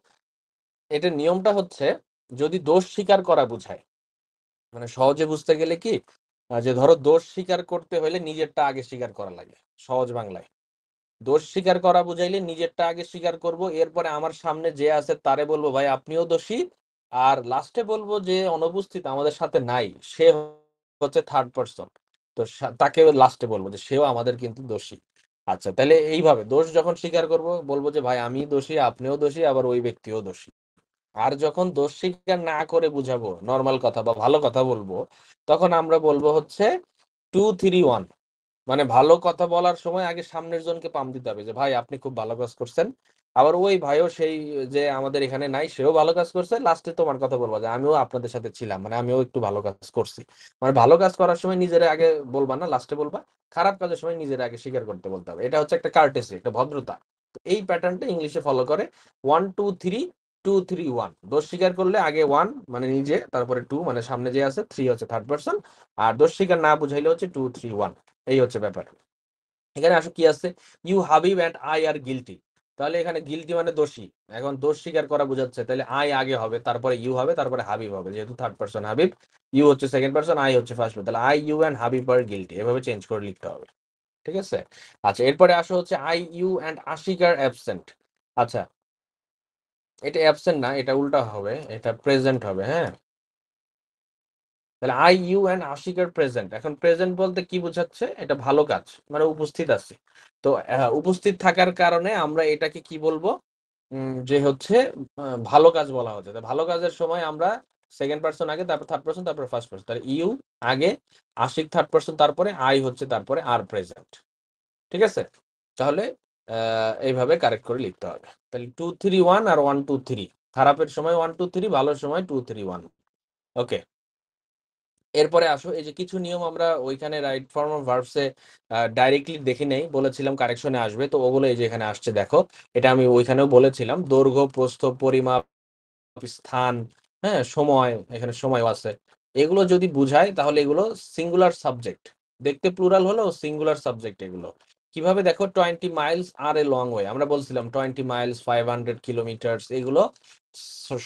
এটার নিয়মটা হচ্ছে যদি দোষ স্বীকার করা বোঝায়, মানে সহজে বুঝতে গেলে কি, যে ধরো দোষ স্বীকার করতে হলে নিজেরটা আগে স্বীকার করা লাগে। সহজ বাংলায় দোষ স্বীকার করা বুঝাইলে নিজেরটা আগে স্বীকার করব, এরপরে আমার সামনে যে আছে তারে বলবো ভাই আপনিও দোষী, আর লাস্টে বলবো যে অনুপস্থিত আমাদের সাথে নাই সে হচ্ছে থার্ড পার্সন, তো তাকে লাস্টে বলবো যে সেও আমাদের কিন্তু দোষী। আচ্ছা, তাহলে এইভাবে দোষ যখন স্বীকার করব বলবো যে ভাই আমি দোষী, আপনিও দোষী, আবার ওই ব্যক্তিও দোষী। আর যখন দোষ স্বীকার না করে বুঝাবো, নর্মাল কথা বা ভালো কথা বলবো, তখন আমরা বলবো হচ্ছে 2-3-1। মানে ভালো কথা বলার সময় আগে সামনের জনকে পাম দিতে হবে যে ভাই আপনি খুব ভালো কাজ করছেন, আবার ওই ভাইও সেই যে আমাদের এখানে নাই সেও ভালো কাজ করছে, লাস্টে তোমার কথা বলবো যে আমিও আপনাদের সাথে ছিলাম, মানে আমিও একটু ভালো কাজ করছি। মানে ভালো কাজ করার সময় নিজের আগে বলবা না, লাস্টে বলবা। খারাপ কাজের সময় নিজের আগে স্বীকার করতে বলতে হবে, এটা হচ্ছে একটা কার্টেসি, একটা ভদ্রতা। তো এই প্যাটার্নটা ইংলিশে ফলো করে 1-2-3-2-3-1। দোষ স্বীকার করলে আগে 1 মানে নিজে, তারপরে 2 মানে সামনে যে আছে, 3 হচ্ছে থার্ড পার্সন, আর দোষ স্বীকার না বুঝাইলে হচ্ছে 2-3-1। এই হচ্ছে ব্যাপার। এখানে আসো কি আছে, you Habib and I are guilty. তাহলে এখানে গিলটি মানে দোষী, এখন দোষ স্বীকার করা বোঝাচ্ছে, তাহলে আই আগে হবে, তারপরে ইউ হবে, তারপরে হাবিব হবে, যেহেতু থার্ড পারসন হাবিব, ইউ হচ্ছে সেকেন্ড পারসন, আই হচ্ছে ফার্স্ট পারসন, তাহলে I you and Habib are guilty, এভাবে চেঞ্জ করে লিখতে হবে। ঠিক আছে, আচ্ছা এরপরে আসো হচ্ছে I you and Ashik are absent. আচ্ছা এটা অ্যাবসেন্ট না, এটা উল্টা হবে, এটা প্রেজেন্ট হবে। হ্যাঁ, তাহলে I you and Ashik are present. এখন প্রেজেন্ট বলতে কি বোঝাচ্ছে, এটা ভালো কাজ মানে উপস্থিত আছে। তো উপস্থিত থাকার কারণে আমরা এটাকে কি বলবো, যে হচ্ছে ভালো কাজ বলা হচ্ছে। তো ভালো কাজের সময় আমরা সেকেন্ড পারসন আগে, তারপর থার্ড পারসন, তারপর ফার্স্ট পারসন, তাহলে ইউ আগে, আশিক থার্ড পারসন, তারপরে আই হচ্ছে, তারপরে আর প্রেজেন্ট। ঠিক আছে, তাহলে এইভাবে কারেক্ট করে লিখতে হবে। তাহলে 2 3 1 আর 1 2 3, খারাপের সময় 1 2 3, ভালোর সময় 2 3 1। ওকে, এরপরে আসো এই যে কিছু নিয়ম আমরা ওইখানে রাইট ফর্ম অফ ভার্বসে ডাইরেক্টলি দেখে নেই, বলেছিলাম কারেকশনে আসবে, তো ওগুলো এই যে এখানে আসছে দেখো। এটা আমি ওইখানেও বলেছিলাম, দৈর্ঘ্য, প্রস্থ, পরিমাপ, স্থান, হ্যাঁ সময়, এখানে সময়ও আছে। এগুলো যদি বুঝায় তাহলে এগুলো সিঙ্গুলার সাবজেক্ট, দেখতে প্লুরাল হলেও সিঙ্গুলার সাবজেক্ট এগুলো। কিভাবে দেখো, 20 miles are a long way, আমরা বলছিলাম 20 মাইলস 500 কিলোমিটার্স, এগুলো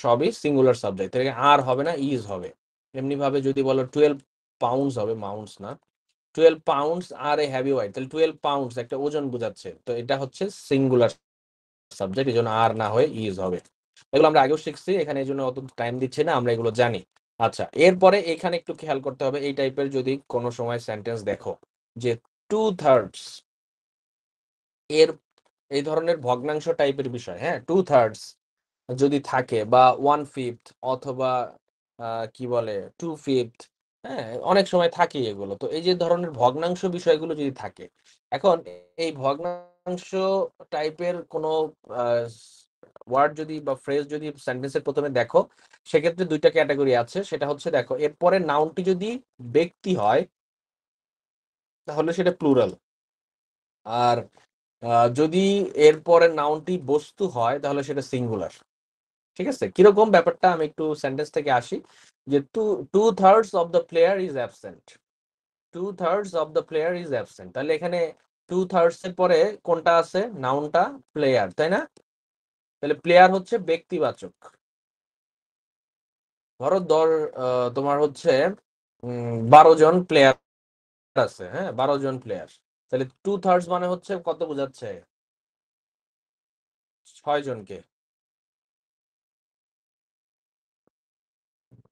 সবই সিঙ্গুলার সাবজেক্ট, আর হবে না, ইজ হবে। এমনি ভাবে যদি বলো 12 পাউন্ডস হবে, মাউন্টস না, 12 পাউন্ডস আর এ হ্যাভি ওয়েট, তাহলে 12 পাউন্ডস একটা ওজন বোঝাচ্ছে, তো এটা হচ্ছে সিঙ্গুলার সাবজেক্ট, এই জন্য আর না হয়ে ইজ হবে। এগুলো আমরা আগেও শিখছি, এখানে এই জন্য অত টাইম দিচ্ছে না, আমরা এগুলো জানি। আচ্ছা এরপরে এখানে একটু খেয়াল করতে হবে, এই টাইপের যদি কোনো সময় সেন্টেন্স দেখো যে 2/3 এর, এই ধরনের ভগ্নাংশ টাইপের বিষয়, হ্যাঁ 2/3 যদি থাকে, বা 1/5 অথবা কি বলে 2/5, হ্যাঁ অনেক সময় থাকে এগুলো। তো এই যে ধরনের ভগ্নাংশ বিষয়গুলো যদি থাকে, এখন এই ভগ্নাংশ টাইপের কোনো ওয়ার্ড যদি বা ফ্রেজ যদি সেন্টেন্সের প্রথমে দেখো, সেক্ষেত্রে দুইটা ক্যাটাগরি আছে। সেটা হচ্ছে দেখো, এরপরে নাউনটি যদি ব্যক্তি হয় তাহলে সেটা প্লুরাল, আর যদি এরপরে নাউনটি বস্তু হয় তাহলে সেটা সিঙ্গুলার। ঠিক আছে, কিরকম ব্যাপারটা আমি একটু সেন্টেন্স থেকে আসি, যে 2/3 of the player is absent, 2/3 of the player is absent, তাহলে এখানে 2/3 এর পরে কোনটা আছে, নাউনটা প্লেয়ার, তাই না? তাহলে প্লেয়ার হচ্ছে ব্যক্তিবাচক। ধরো তোমার হচ্ছে 12 জন প্লেয়ার আছে, হ্যাঁ 12 জন প্লেয়ার, তাহলে 2/3 মানে হচ্ছে কত বোঝাচ্ছে, 6 জনকে,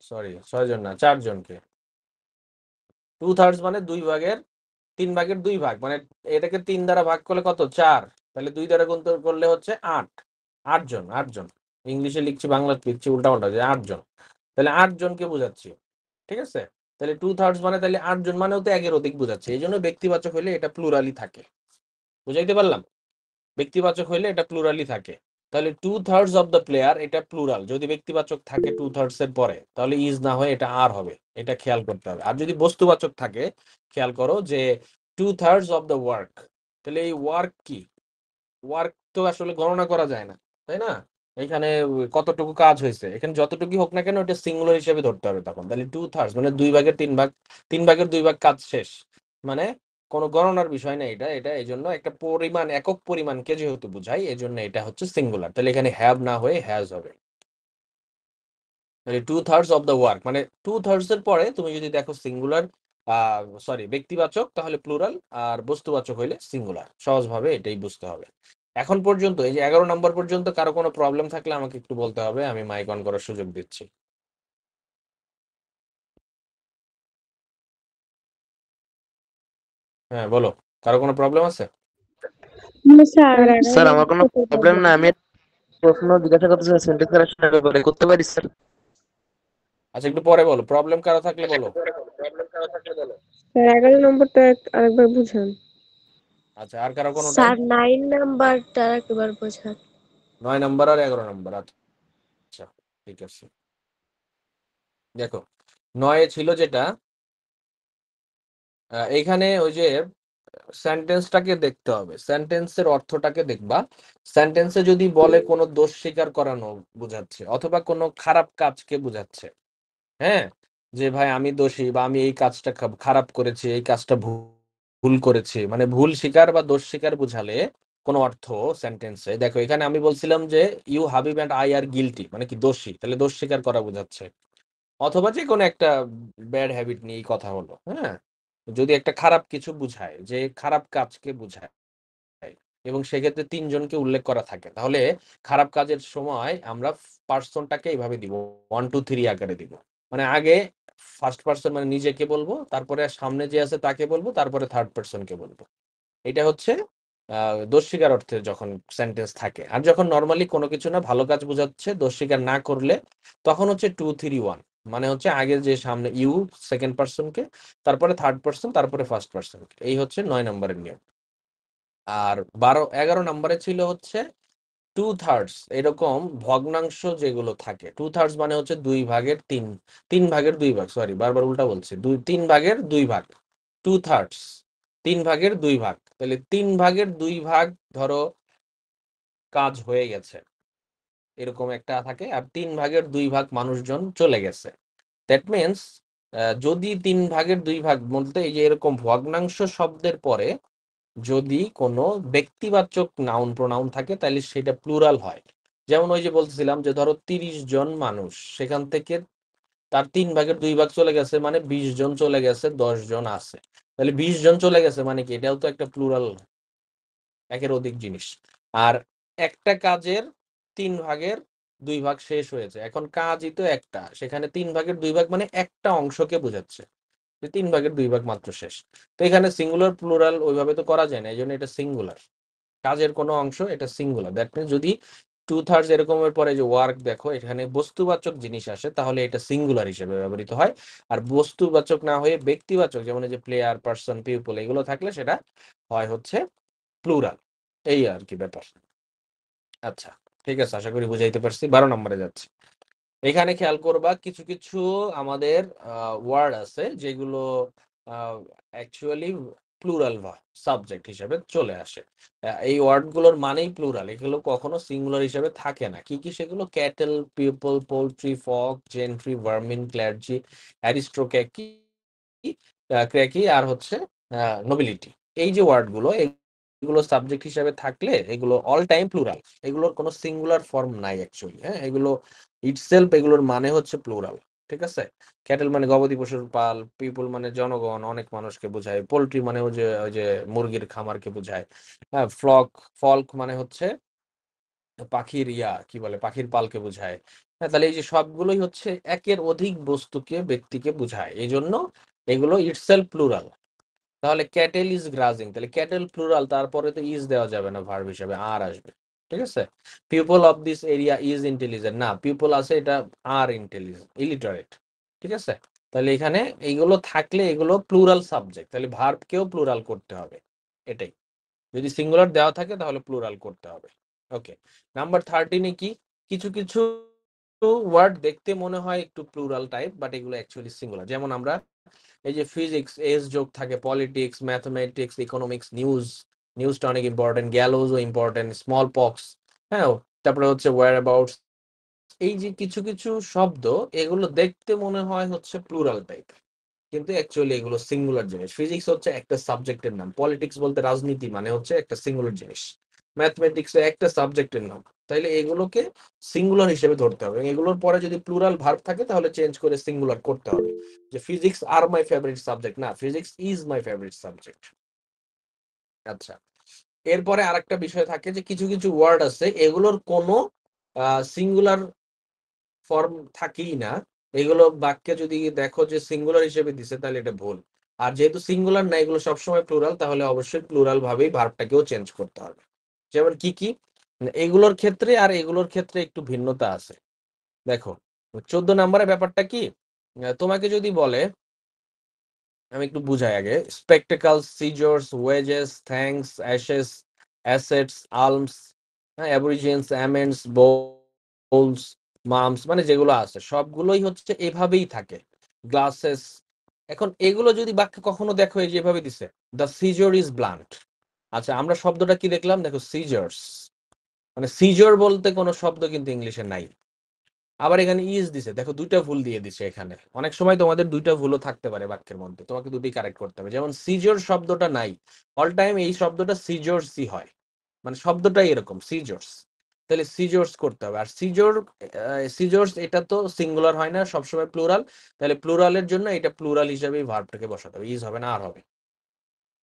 সরি 6 জন না, 4 জনকে। 2/3 মানে 3 ভাগের 2 ভাগ, মানে এটাকে 3 দ্বারা ভাগ করলে কত, 4, তাহলে 2 দ্বারা গুণ করলে হচ্ছে 8, 8 জন। ইংলিশে লিখছি, বাংলা লিখছি উল্টা পাল্টা, যে 8 জন, তাহলে 8 জনকে বোঝাচ্ছি। ঠিক আছে, তাহলে 2/3 মানে তাহলে 8 জন মানেও তো একের অধিক বোঝাচ্ছে, এই জন্য ব্যক্তিবাচক হলে এটা প্লুরালি থাকে। বুঝাইতে পারলাম? ব্যক্তিবাচক হইলে এটা প্লুরালি থাকে। তাহলে 2/3 অফ দ্য প্লেয়ার, এটা প্লুরাল, যদি ব্যক্তিবাচক থাকে 2/3 এর পরে তাহলে ইজ না হয়ে এটা আর হবে, এটা খেয়াল করতে হবে। আর যদি বস্তুবাচক থাকে, খেয়াল করো যে 2/3 অফ দ্য ওয়ার্ক, তাহলে এই ওয়ার্ক কি, ওয়ার্ক তো আসলে গণনা করা যায় না, তাই না? এখানে কতটুকু কাজ হয়েছে, এখানে যতটুকু হোক না কেন এটা সিঙ্গুলার হিসেবে ধরতে হবে তখন। তাহলে 2/3 মানে 2/3 ভাগ, 3/2 ভাগ কাজ শেষ, মানে কোনো গণনার বিষয় না এটা, এটা এই জন্য একটা পরিমাণ, একক পরিমাণকে যেহেতু বোঝাই, এই জন্য এটা হচ্ছে সিঙ্গুলার। তাহলে এখানে হ্যাভ না হয়ে হ্যাজ হবে। তাহলে 2/3 অফ দ্য ওয়ার্ক মানে 2/3 এর পরে তুমি যদি দেখো সিঙ্গুলার, সরি ব্যক্তিবাচক, তাহলে প্লুরাল, আর বস্তুবাচক হইলে সিঙ্গুলার। সহজভাবে এটাই বুঝতে হবে। এখন পর্যন্ত এই যে 11 নম্বর পর্যন্ত কারো কোনো প্রবলেম থাকলে আমাকে একটু বলতে হবে, আমি মাইক অন করার সুযোগ দিচ্ছি। হ্যাঁ বলো, কারো কোনো প্রবলেম আছে? স্যার স্যার আমার কোনো প্রবলেম না, আমি প্রশ্ন জিজ্ঞাসা করতে চাই সেন্টেন্স কারেকশনের ব্যাপারে, করতে পারি স্যার? আচ্ছা একটু পরে বলো, প্রবলেম কারো থাকলে বলো। স্যার 11 নম্বরটা আরেকবার বুঝান। আচ্ছা আর কারো কোনোটা? স্যার 9 নাম্বারটা একবার বোঝান। 9 নম্বর আর 11 নম্বর, আচ্ছা ঠিক আছে। দেখো 9 ছিল যেটা, এইখানে ওই যে সেন্টেন্সটাকে দেখতে হবে, সেন্টেন্সের অর্থটাকে দেখবা। সেন্টেন্সে যদি বলে কোনো দোষ স্বীকার করানো বোঝাচ্ছে, অথবা কোনো খারাপ কাজকে বোঝাচ্ছে, হ্যাঁ যে ভাই আমি দোষী, বা আমি এই কাজটা খারাপ করেছি, এই কাজটা ভুল ভুল করেছি, মানে ভুল স্বীকার বা দোষ স্বীকার বুঝালে কোনো অর্থ সেন্টেন্সে, দেখো এখানে আমি বলছিলাম যে you Habib and I are guilty, মানে কি দোষী, তাহলে দোষ স্বীকার করা বোঝাচ্ছে। অথবা যে কোনো একটা ব্যাড হ্যাবিট নিয়েই কথা হলো, হ্যাঁ, যদি একটা খারাপ কিছু বুঝায়, যে খারাপ কাজকে বুঝায়, এবং সেক্ষেত্রে তিনজনকে উল্লেখ করা থাকে, তাহলে খারাপ কাজের সময় আমরা পার্সনটাকে এইভাবে দিব, 1 2 3 আকারে দিব। মানে আগে ফার্স্ট পার্সন মানে নিজেকে বলবো, তারপরে সামনে যে আছে তাকে বলবো, তারপরে থার্ড পার্সনকে বলবো। এটা হচ্ছে দোষ স্বীকার অর্থে যখন সেন্টেন্স থাকে। আর যখন নর্মালি কোনো কিছু না ভালো কাজ বোঝাচ্ছে দোষ স্বীকার না করলে, তখন হচ্ছে 2 3 1, মানে হচ্ছে আগে যে সামনে ইউ সেকেন্ড পার্সনকে, তারপরে থার্ড পার্সন, তারপরে ফার্স্ট পার্সনকে। এই হচ্ছে 9 নম্বরের নিয়ম। আর 12 11 নম্বরে ছিল হচ্ছে 2/3, এরকম ভগ্নাংশ যেগুলো থাকে। 2/3 মানে হচ্ছে 2 ভাগের 3, 3 ভাগের 2 ভাগ, সরি বারবার উল্টা বলছি, 3 ভাগের 2 ভাগ, 2/3, 3 ভাগের 2 ভাগ। তাহলে 3 ভাগের 2 ভাগ ধরো কাজ হয়ে গেছে, এরকম একটা থাকে। আর 3 ভাগের 2 ভাগ মানুষজন চলে গেছে। দ্যাট মিনস যদি 3 ভাগের 2 ভাগ বলতে এই যে এরকম ভগ্নাংশ শব্দের পরে যদি কোনো ব্যক্তিবাচক নাউন প্রোনাউন থাকে, তাহলে সেটা প্লুরাল হয়। যেমন ওই যে বলতেছিলাম যে ধরো 30 জন মানুষ, সেখান থেকে তার 3 ভাগের 2 ভাগ চলে গেছে, মানে 20 জন চলে গেছে, 10 জন আছে। তাহলে 20 জন চলে গেছে মানে কি, এটাও তো একটা প্লুরাল, একের অধিক জিনিস। আর একটা কাজের 3 ভাগের 2 ভাগ শেষ হয়েছে, এখন কাজই তো একটা, সেখানে 3 ভাগের 2 ভাগ মানে একটা অংশকে বোঝাচ্ছে, যে 3 ভাগের 2 ভাগ মাত্র শেষ। তো এখানে সিঙ্গুলার প্লুরাল ওইভাবে তো করা যায় না, এই জন্য এটা সিঙ্গুলার, কাজের কোনো অংশ, এটা সিঙ্গুলার। দ্যাট মিনস যদি 2/3 এরকমের পরে যে ওয়ার্ক দেখো এখানে বস্তুবাচক জিনিস আসে, তাহলে এটা সিঙ্গুলার হিসেবে ব্যবহৃত হয়। আর বস্তুবাচক না হয়ে ব্যক্তিবাচক, যেমন এই যে প্লেয়ার, পার্সন, পিপল, এগুলো থাকলে সেটা হয় হচ্ছে প্লুরাল। এই আর কি ব্যাপার। আচ্ছা, ঠিক আছে, আশা করি বুঝাইতে পারছি। 12 নম্বরে যাচ্ছে। এখানে খেয়াল করবা কিছু কিছু আমাদের ওয়ার্ড আছে যেগুলো অ্যাকচুয়ালি প্লুরাল সাবজেক্ট হিসেবে চলে আসে। এই ওয়ার্ডগুলোর মানেই প্লুরাল, এগুলো কখনো সিঙ্গুলার হিসেবে থাকে না। কি কি সেগুলো? Cattle, people, poultry, folk, gentry, vermin, clergy, aristocracy, ক্র্যাকি, আর হচ্ছে নোবিলিটি। এই যে ওয়ার্ডগুলো, এগুলো সাবজেক্ট হিসেবে থাকলে এগুলো অল টাইম প্লুরাল, এগুলোর কোনো সিঙ্গুলার ফর্ম নাই অ্যাকচুয়ালি। হ্যাঁ, এগুলো ইটসেলফ এগুলোর মানে হচ্ছে প্লুরাল। ঠিক আছে? ক্যাটেল মানে গবাদি পশুর পাল, পিপল মানে জনগণ, অনেক মানুষকে বোঝায়, পোল্ট্রি মানে ওই যে মুরগির খামারকে বোঝায়, হ্যাঁ, ফল্ক মানে হচ্ছে পাখির কি বলে, পাখির পালকে বোঝায়। হ্যাঁ, তাহলে এই যে সবগুলোই হচ্ছে একের অধিক বস্তুকে, ব্যক্তিকে বোঝায়, এই জন্য এগুলো ইটসেলফ প্লুরাল। তাহলে ক্যাটেল ইজ গ্রাজিং, তাহলে ক্যাটেল প্লুরাল, তারপরে তো ইজ দেওয়া যাবে না, ভার্ব হিসেবে আর আসবে। ঠিক আছে? People of this area is intelligent, না, পিপল আছে, এটা আর ইন্টেলিজেন্ট, ইলিটারেট। ঠিক আছে? তাহলে এখানে এইগুলো থাকলে এগুলো প্লুরাল সাবজেক্ট, তাহলে ভার্বকেও প্লুরাল করতে হবে। এটাই, যদি সিঙ্গুলার দেওয়া থাকে তাহলে প্লুরাল করতে হবে। ওকে, নাম্বার 13 কি, কিছু কিছু ওয়ার্ড দেখতে মনে হয় একটু প্লুরাল টাইপ, বাট এগুলো অ্যাকচুয়ালি সিঙ্গুলার। যেমন আমরা এই যে ফিজিক্স, এস যোগ থাকে, পলিটিক্স, ম্যাথমেটিক্স, ইকোনমিক্স, নিউজটা অনেক ইম্পর্টেন্ট, গ্যালোজও ইম্পর্টেন্ট, স্মল পক্স, হ্যাঁ, তারপরে হচ্ছে ওয়্যার অ্যাবাউটস। এই যে কিছু কিছু শব্দ, এগুলো দেখতে মনে হয় হচ্ছে প্লুরাল টাইপ, কিন্তু অ্যাকচুয়ালি এগুলো সিঙ্গুলার জিনিস। ফিজিক্স হচ্ছে একটা সাবজেক্টের নাম, পলিটিক্স বলতে রাজনীতি, মানে হচ্ছে একটা সিঙ্গুলার জিনিস, ম্যাথমেটিক্স একটা সাবজেক্টের নাম, তাইলে এগুলোকে সিঙ্গুলার হিসেবে ধরতে হবে। এগুলোর পরে যদি প্লুরাল ভার্ব থাকে তাহলে চেঞ্জ করে সিঙ্গুলার করতে হবে, যে physics are my favourite subject, না, physics is my favourite subject. আচ্ছা, এরপরে আরেকটা বিষয় থাকে যে কিছু কিছু ওয়ার্ড আছে এগুলোর কোনো সিঙ্গুলার ফর্ম থাকেই না, এগুলো বাক্যে যদি দেখো যে সিঙ্গুলার হিসেবে দিছে তাহলে এটা ভুল। আর যেহেতু সিঙ্গুলার না, এগুলো সবসময় প্লুরাল, তাহলে অবশ্যই প্লুরাল ভাবেই ভার্বটাকেও চেঞ্জ করতে হবে। যেমন কি কি এগুলোর ক্ষেত্রে আর এগুলোর ক্ষেত্রে একটু ভিন্নতা আছে। দেখো 14 নম্বরের ব্যাপারটা কি, তোমাকে যদি বলে, আমি একটু বুঝাই আগে, spectacles, scissors, wages, thanks, ashes, assets, alms, aborigines, amends, bowls, mumps, মানে যেগুলো আছে সবগুলোই হচ্ছে এভাবেই থাকে, গ্লাসেস। এখন এগুলো যদি বাক্যে কখনো দেখো এই যেভাবে দিছে, দ্য সিজর ইজ ব্লান্ট। আচ্ছা, আমরা শব্দটা কি দেখলাম, দেখো সিজার্স, মানে সিজর বলতে কোনো শব্দ কিন্তু ইংলিশে নাই। আবার এখানে ইজ দিছে, দেখো দুইটা ভুল দিয়ে দিছে এখানে। অনেক সময় তোমাদের দুইটা ভুলও থাকতে পারে বাক্যের মধ্যে, তোমাকে দুটি কারেক্ট করতে হবে। যেমন সিজোর শব্দটা নাই, অল টাইম এই শব্দটা সিজোরসই হয়, মানে শব্দটাই এরকম সিজোরস, তাহলে সিজোরস করতে হবে। আর সিজোরস এটা তো সিঙ্গুলার হয় না, সবসময় প্লুরাল, তাহলে প্লুরালের জন্য এটা প্লুরাল হিসেবে ভার্বটাকে বসাতে হবে, ইজ হবে না, আর হবে।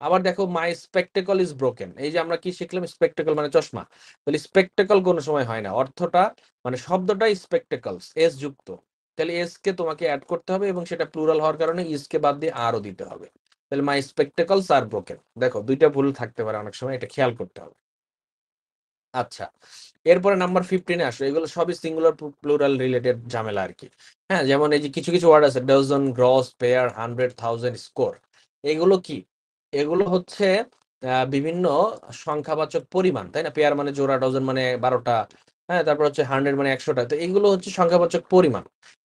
আবার দেখো মাই স্পেকটেকল ইজ ব্রোকেন, এই যে আমরা কি শিখলাম, স্পেকটেকল মানে চশমা, তাহলে স্পেকটেকল কোনো সময় হয় না, অর্থটা মানে শব্দটাই স্পেকটেকলস এস যুক্ত, তাহলে এস কে তোমাকে অ্যাড করতে হবে এবং সেটা প্লুরাল হওয়ার কারণে ইজ কে বাদ দিয়ে আরও দিতে হবে। তাহলে মাই স্পেকটেকলস আর ব্রোকেন, দেখো দুইটা ভুল থাকতে পারে অনেক সময়, এটা খেয়াল করতে হবে। আচ্ছা, এরপরে নাম্বার 15-এ আসো, এগুলো সবই সিঙ্গুলার প্লুরাল রিলেটেড ঝামেলা আর কি। হ্যাঁ, যেমন এই যে কিছু কিছু ওয়ার্ড আছে, ডজন, গ্রস, পেয়ার, 100, 1000, স্কোর, এগুলো কি, এগুলো হচ্ছে বিভিন্ন সংখ্যাবাচক পরিমাণ, তাই না? পেয়ার মানে জোড়া, ডজন মানে 12টা, হ্যাঁ, তারপর হচ্ছে 100 মানে 100টা, তো এইগুলো হচ্ছে সংখ্যাবাচক পরিমাণ।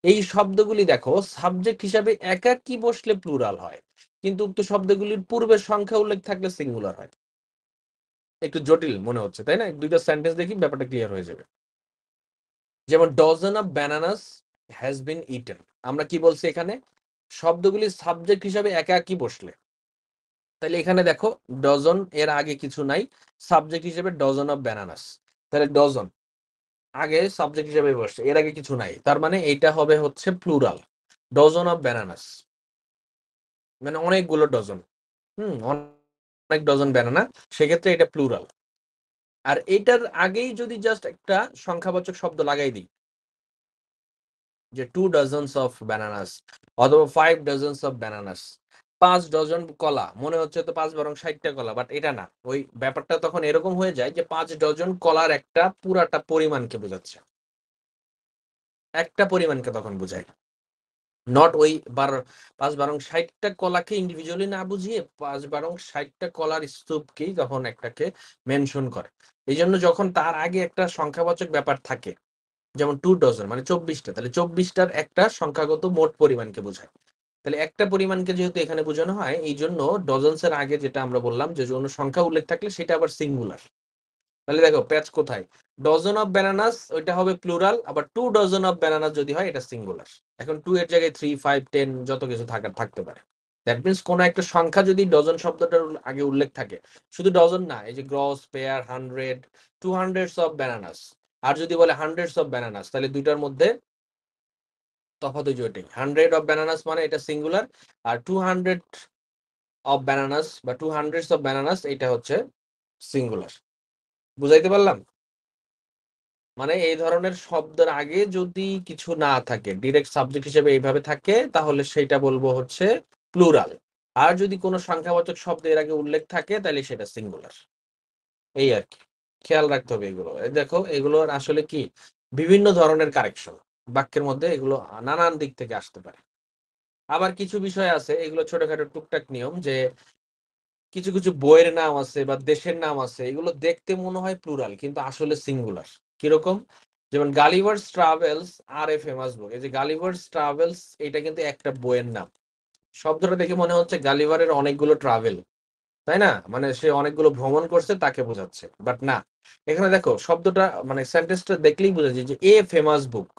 এই শব্দগুলি দেখো সাবজেক্ট হিসাবে একাকী বসলে প্লুরাল হয়, কিন্তু উক্ত শব্দগুলির পূর্বে সংখ্যা উল্লেখ থাকলে সিঙ্গুলার হয়। একটু জটিল মনে হচ্ছে, তাই না? দুইটা সেন্টেন্স দেখি ব্যাপারটা ক্লিয়ার হয়ে যাবে। যেমন dozen of bananas has been eaten, আমরা কি বলছি এখানে, শব্দগুলি সাবজেক্ট হিসাবে একাকী বসলে, তাহলে এখানে দেখো ডজন এর আগে কিছু নাই, সাবজেক্ট হিসেবে ডজন অফ ব্যানানাস, তাহলে ডজন আগে সাবজেক্ট হিসেবে বসছে, এর আগে কিছু নাই, তার মানে এইটা হবে হচ্ছে প্লুরাল, ডজন অফ ব্যানানাস মানে অনেকগুলো ডজন, অনেক ডজন ব্যানানা, সেক্ষেত্রে এটা প্লুরাল। আর এটার আগেই যদি জাস্ট একটা সংখ্যাবাচক শব্দ লাগাই দিই, যে 2 ডজনস অফ ব্যানানাস অথবা 5 ডজনস অফ ব্যানানাস, 5 ডজন কলা, মনে হচ্ছে তো 5 বরং 60টা কলা, বাট এটা না, ওই ব্যাপারটা তখন এরকম হয়ে যায় যে 5 ডজন কলার একটা পুরাটা পরিমাণকে বোঝাচ্ছে, একটা পরিমাণকে তখন বোঝায়, নট ওই 5 বরং 60টা কলাকে ইন্ডিভিজুয়ালি না বুঝিয়ে 5 বরং 60টা কলার স্তূপকেই তখন একটাকে মেনশন করে। এই জন্য যখন তার আগে একটা সংখ্যাবাচক ব্যাপার থাকে, যেমন 2 ডজন মানে 24টা, তাহলে 24টার একটা সংখ্যাগত মোট পরিমাণকে বোঝায়, তাহলে একটা পরিমাণকে যেহেতু এখানে বোঝানো হয়, এই জন্য ডজনসের আগে যেটা আমরা বললাম যে কোনো সংখ্যা উল্লেখ থাকলে সেটা আবার সিঙ্গুলার। তাহলে দেখো প্যাচ কোথায়, ডজন অফ ব্যানানাস ওইটা হবে প্লুরাল, আবার 2 ডজন অফ ব্যানানাস যদি হয় এটা সিঙ্গুলার। এখন 2 এর জায়গায় 3, 5, 10 যত কিছু থাকতে পারে। দ্যাট মিনস কোন একটা সংখ্যা যদি ডজন শব্দটার আগে উল্লেখ থাকে, শুধু ডজন না, এই যে গ্রস, পেয়ার, 100, 200 অফ ব্যানানাস, আর যদি বলে 100 অফ ব্যানানাস, তাহলে দুইটার মধ্যে তফাৎ ওই যে ওইটাই, 100 অফ ব্যানানাস মানে এটা সিঙ্গুলার, আর 200 অফ ব্যানানাস বা 200 অফ ব্যানানাস এটা হচ্ছে সিঙ্গুলার। বুঝাইতে পারলাম? মানে এই ধরনের শব্দের আগে যদি কিছু না থাকে, ডিরেক্ট সাবজেক্ট হিসেবে এইভাবে থাকে, তাহলে সেটা বলবো হচ্ছে প্লুরাল। আর যদি কোনো সংখ্যাবাচক শব্দ এর আগে উল্লেখ থাকে, তাহলে সেটা সিঙ্গুলার। এই আর কি, খেয়াল রাখতে হবে এগুলো। দেখো এগুলোর আসলে কি বিভিন্ন ধরনের কারেকশন বাক্যের মধ্যে, এগুলো নানান দিক থেকে আসতে পারে। আবার কিছু বিষয় আছে, এগুলো ছোটখাটো টুকটাক নিয়ম, যে কিছু কিছু বইয়ের নাম আছে বা দেশের নাম আছে, এগুলো দেখতে মনে হয় প্লুরাল কিন্তু আসলে সিঙ্গুলার। কিরকম, যেমন Gulliver's Travels are a famous book, এই যে গালিভার্স ট্রাভেলস এটা কিন্তু একটা বইয়ের নাম, শব্দটা দেখে মনে হচ্ছে গালিভারের অনেকগুলো ট্রাভেল, তাই না, মানে সে অনেকগুলো ভ্রমণ করছে তাকে বোঝাচ্ছে, বাট না, এখানে দেখো শব্দটা মানে সেন্টেন্সটা দেখলেই বোঝা যায় যে এ ফেমাস বুক